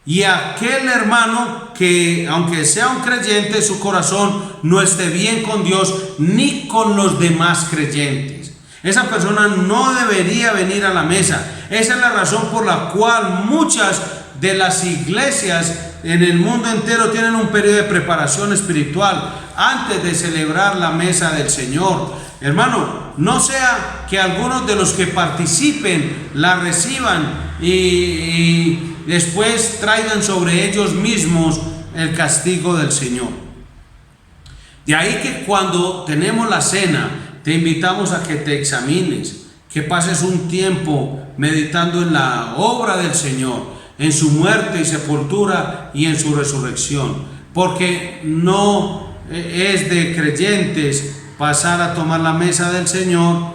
y aquel hermano que, aunque sea un creyente, su corazón no esté bien con Dios ni con los demás creyentes. Esa persona no debería venir a la mesa. Esa es la razón por la cual muchas de las iglesias en el mundo entero tienen un periodo de preparación espiritual antes de celebrar la mesa del Señor. Hermano, no sea que algunos de los que participen la reciban y después traigan sobre ellos mismos el castigo del Señor. De ahí que cuando tenemos la cena, te invitamos a que te examines, que pases un tiempo meditando en la obra del Señor, en su muerte y sepultura y en su resurrección, porque no es de creyentes pasar a tomar la mesa del Señor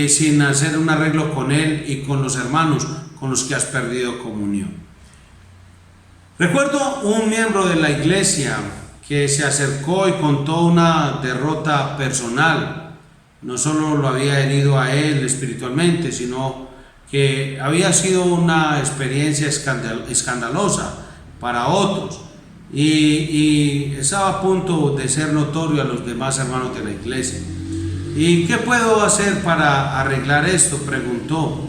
sin hacer un arreglo con Él y con los hermanos con los que has perdido comunión. Recuerdo un miembro de la iglesia que se acercó y contó una derrota personal. No solo lo había herido a él espiritualmente, sino que había sido una experiencia escandalosa para otros y estaba a punto de ser notorio a los demás hermanos de la iglesia. ¿Y qué puedo hacer para arreglar esto?, preguntó.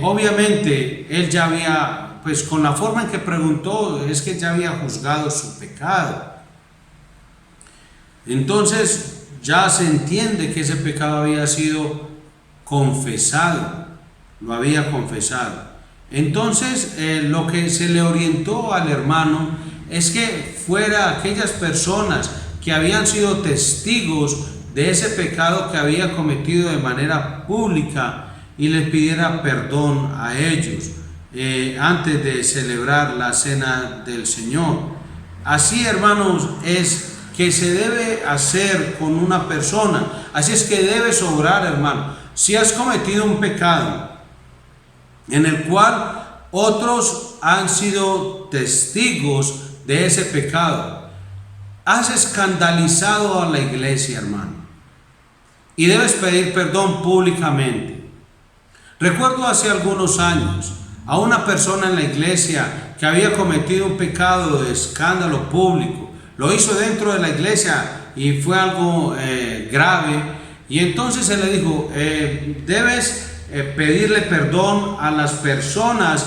Obviamente él ya había, pues con la forma en que preguntó, es que ya había juzgado su pecado. Entonces ya se entiende que ese pecado había sido confesado. Lo había confesado. Entonces lo que se le orientó al hermano es que fuera aquellas personas que habían sido testigos de ese pecado que había cometido de manera pública y les pidiera perdón a ellos antes de celebrar la cena del Señor. Así, hermanos, es que se debe hacer con una persona. Así es que debes obrar, hermano. Si has cometido un pecado en el cual otros han sido testigos de ese pecado, has escandalizado a la iglesia, hermano, y debes pedir perdón públicamente. Recuerdo hace algunos años a una persona en la iglesia que había cometido un pecado de escándalo público. Lo hizo dentro de la iglesia y fue algo grave, y entonces se le dijo, debes pedirle perdón a las personas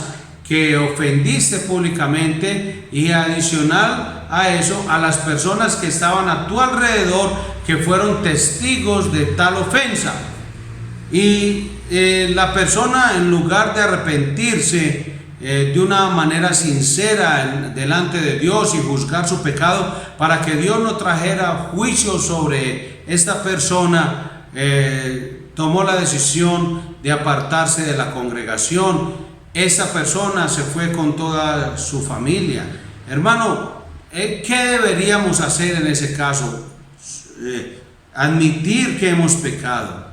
que ofendiste públicamente, y adicional a eso a las personas que estaban a tu alrededor que fueron testigos de tal ofensa. Y la persona, en lugar de arrepentirse de una manera sincera delante de Dios y juzgar su pecado para que Dios no trajera juicio sobre esta persona, tomó la decisión de apartarse de la congregación. Esta persona se fue con toda su familia. Hermano, ¿qué deberíamos hacer en ese caso? Admitir que hemos pecado,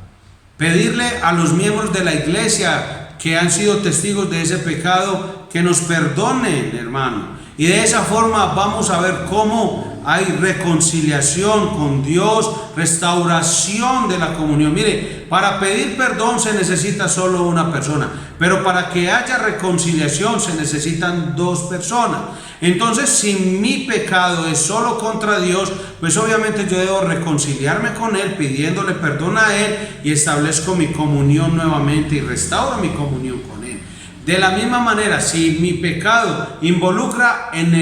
pedirle a los miembros de la iglesia que han sido testigos de ese pecado que nos perdonen, hermano. Y de esa forma vamos a ver cómo hay reconciliación con Dios, restauración de la comunión. Mire, para pedir perdón se necesita solo una persona, pero para que haya reconciliación se necesitan dos personas. Entonces, si mi pecado es solo contra Dios, pues obviamente yo debo reconciliarme con Él, pidiéndole perdón a Él, y establezco mi comunión nuevamente y restauro mi comunión con Él. De la misma manera, si mi pecado involucra en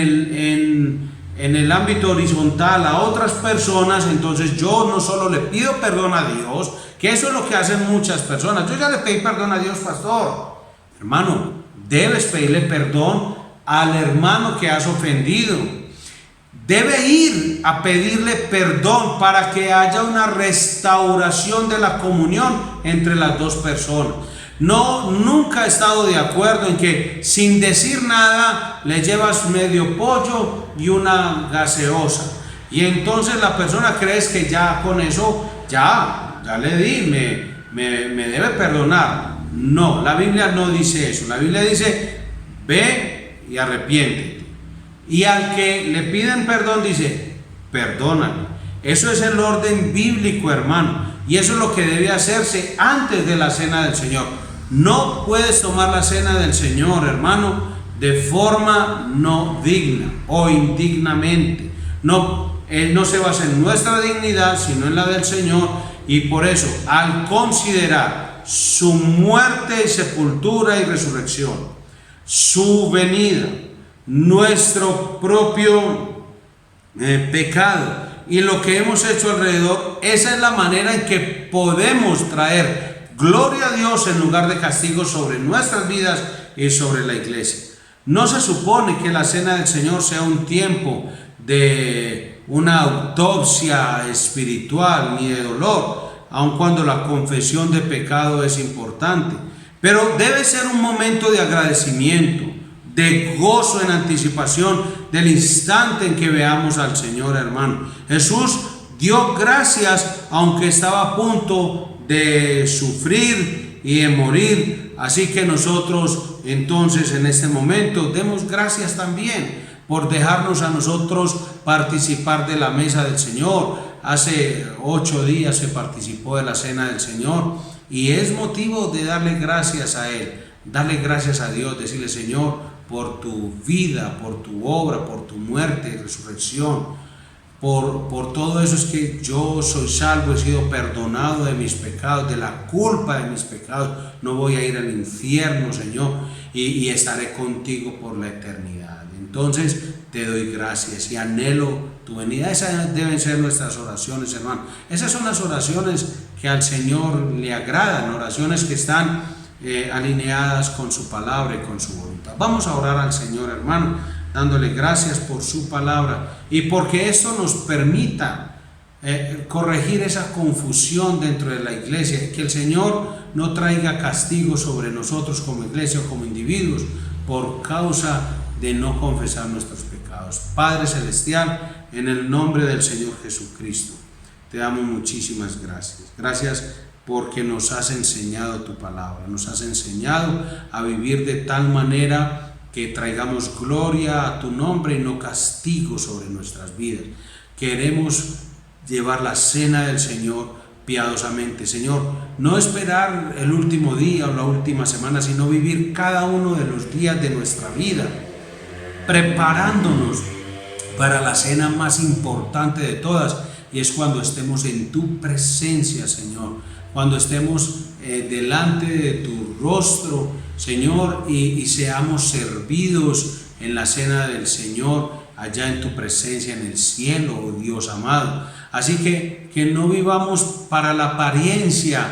el ámbito horizontal a otras personas, entonces yo no solo le pido perdón a Dios, que eso es lo que hacen muchas personas. Yo ya le pedí perdón a Dios, pastor. Hermano, debes pedirle perdón al hermano que has ofendido. Debe ir a pedirle perdón para que haya una restauración de la comunión entre las dos personas. No, nunca he estado de acuerdo en que sin decir nada le llevas medio pollo y una gaseosa. Y entonces la persona cree que ya con eso, ya le di, me debe perdonar. No, la Biblia no dice eso. La Biblia dice, ve y arrepiéntete. Y al que le piden perdón dice, perdónale. Eso es el orden bíblico, hermano. Y eso es lo que debe hacerse antes de la cena del Señor. No puedes tomar la cena del Señor, hermano, de forma no digna o indignamente. No, Él no se basa en nuestra dignidad, sino en la del Señor. Y por eso, al considerar su muerte y sepultura y resurrección, su venida, nuestro propio pecado y lo que hemos hecho alrededor, esa es la manera en que podemos traer gloria a Dios en lugar de castigo sobre nuestras vidas y sobre la iglesia. No se supone que la cena del Señor sea un tiempo de una autopsia espiritual ni de dolor, aun cuando la confesión de pecado es importante, pero debe ser un momento de agradecimiento, de gozo en anticipación del instante en que veamos al Señor, hermano. Jesús dio gracias aunque estaba a punto de sufrir y de morir. Así que nosotros entonces en este momento demos gracias también por dejarnos a nosotros participar de la mesa del Señor. Hace 8 días se participó de la cena del Señor y es motivo de darle gracias a Él, darle gracias a Dios, decirle: Señor, por tu vida, por tu obra, por tu muerte y resurrección, por todo eso es que yo soy salvo, he sido perdonado de mis pecados, de la culpa de mis pecados, no voy a ir al infierno, Señor, y estaré contigo por la eternidad. Entonces te doy gracias y anhelo tu venida. Esas deben ser nuestras oraciones, hermano. Esas son las oraciones que al Señor le agradan, oraciones que están alineadas con su palabra y con su voluntad. Vamos a orar al Señor, hermano, dándole gracias por su palabra y porque esto nos permita corregir esa confusión dentro de la iglesia, que el Señor no traiga castigo sobre nosotros como iglesia o como individuos por causa de no confesar nuestros pecados. Padre Celestial, en el nombre del Señor Jesucristo, te damos muchísimas gracias. Gracias porque nos has enseñado tu palabra, nos has enseñado a vivir de tal manera que traigamos gloria a tu nombre y no castigo sobre nuestras vidas. Queremos llevar la cena del Señor piadosamente, Señor, no esperar el último día o la última semana, sino vivir cada uno de los días de nuestra vida, preparándonos para la cena más importante de todas, y es cuando estemos en tu presencia, Señor, cuando estemos delante de tu rostro, Señor, y seamos servidos en la cena del Señor, allá en tu presencia en el cielo, oh Dios amado. Así que no vivamos para la apariencia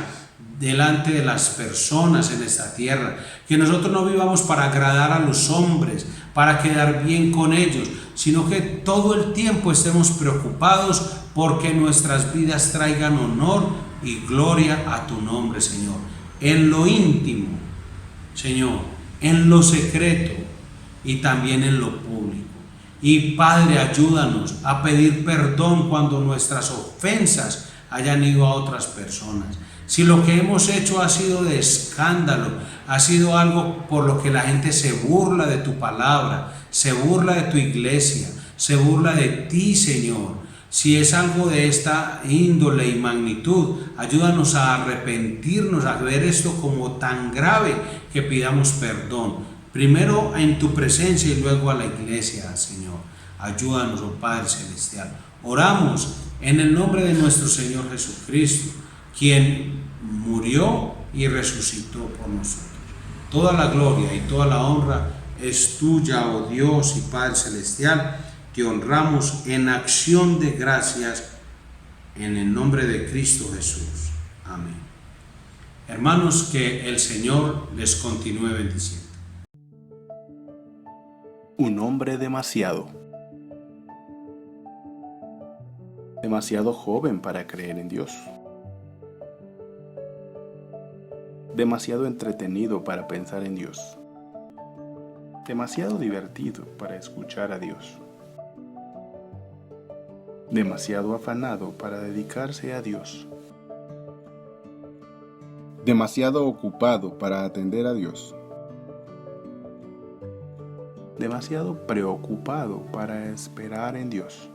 delante de las personas en esta tierra, que nosotros no vivamos para agradar a los hombres, para quedar bien con ellos, sino que todo el tiempo estemos preocupados porque nuestras vidas traigan honor y gloria a tu nombre, Señor, en lo íntimo, Señor, en lo secreto y también en lo público. Y Padre, ayúdanos a pedir perdón cuando nuestras ofensas hayan ido a otras personas. Si lo que hemos hecho ha sido de escándalo, ha sido algo por lo que la gente se burla de tu palabra, se burla de tu iglesia, se burla de ti, Señor. Si es algo de esta índole y magnitud, ayúdanos a arrepentirnos, a ver esto como tan grave que pidamos perdón. Primero en tu presencia y luego a la iglesia, Señor. Ayúdanos, oh Padre Celestial. Oramos en el nombre de nuestro Señor Jesucristo, quien murió y resucitó por nosotros. Toda la gloria y toda la honra es tuya, oh Dios y Padre Celestial. Te honramos en acción de gracias en el nombre de Cristo Jesús. Amén. Hermanos, que el Señor les continúe bendiciendo. Un hombre demasiado joven para creer en Dios, demasiado entretenido para pensar en Dios, demasiado divertido para escuchar a Dios, demasiado afanado para dedicarse a Dios, demasiado ocupado para atender a Dios, demasiado preocupado para esperar en Dios,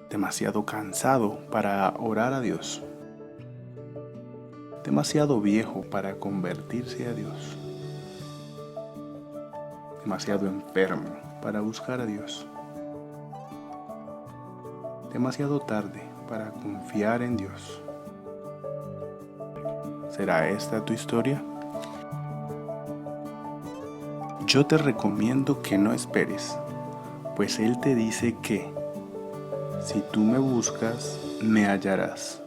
demasiado cansado para orar a Dios, demasiado viejo para convertirse a Dios, demasiado enfermo para buscar a Dios, demasiado tarde para confiar en Dios. ¿Será esta tu historia? Yo te recomiendo que no esperes, pues Él te dice que si tú me buscas, me hallarás,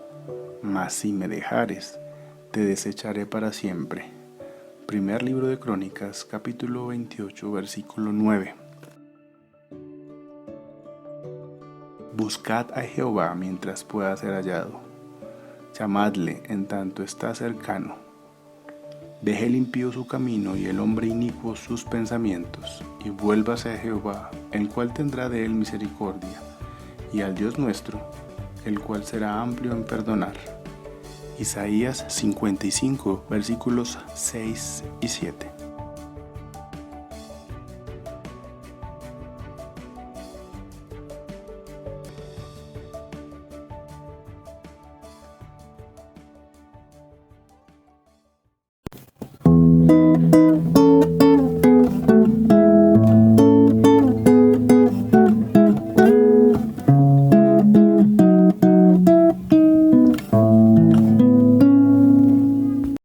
mas si me dejares, te desecharé para siempre. Primer libro de Crónicas, capítulo 28, versículo 9. Buscad a Jehová mientras pueda ser hallado. Llamadle en tanto está cercano. Deje el impío su camino y el hombre inicuo sus pensamientos, y vuélvase a Jehová, el cual tendrá de él misericordia, y al Dios nuestro, el cual será amplio en perdonar. Isaías 55, versículos 6 y 7.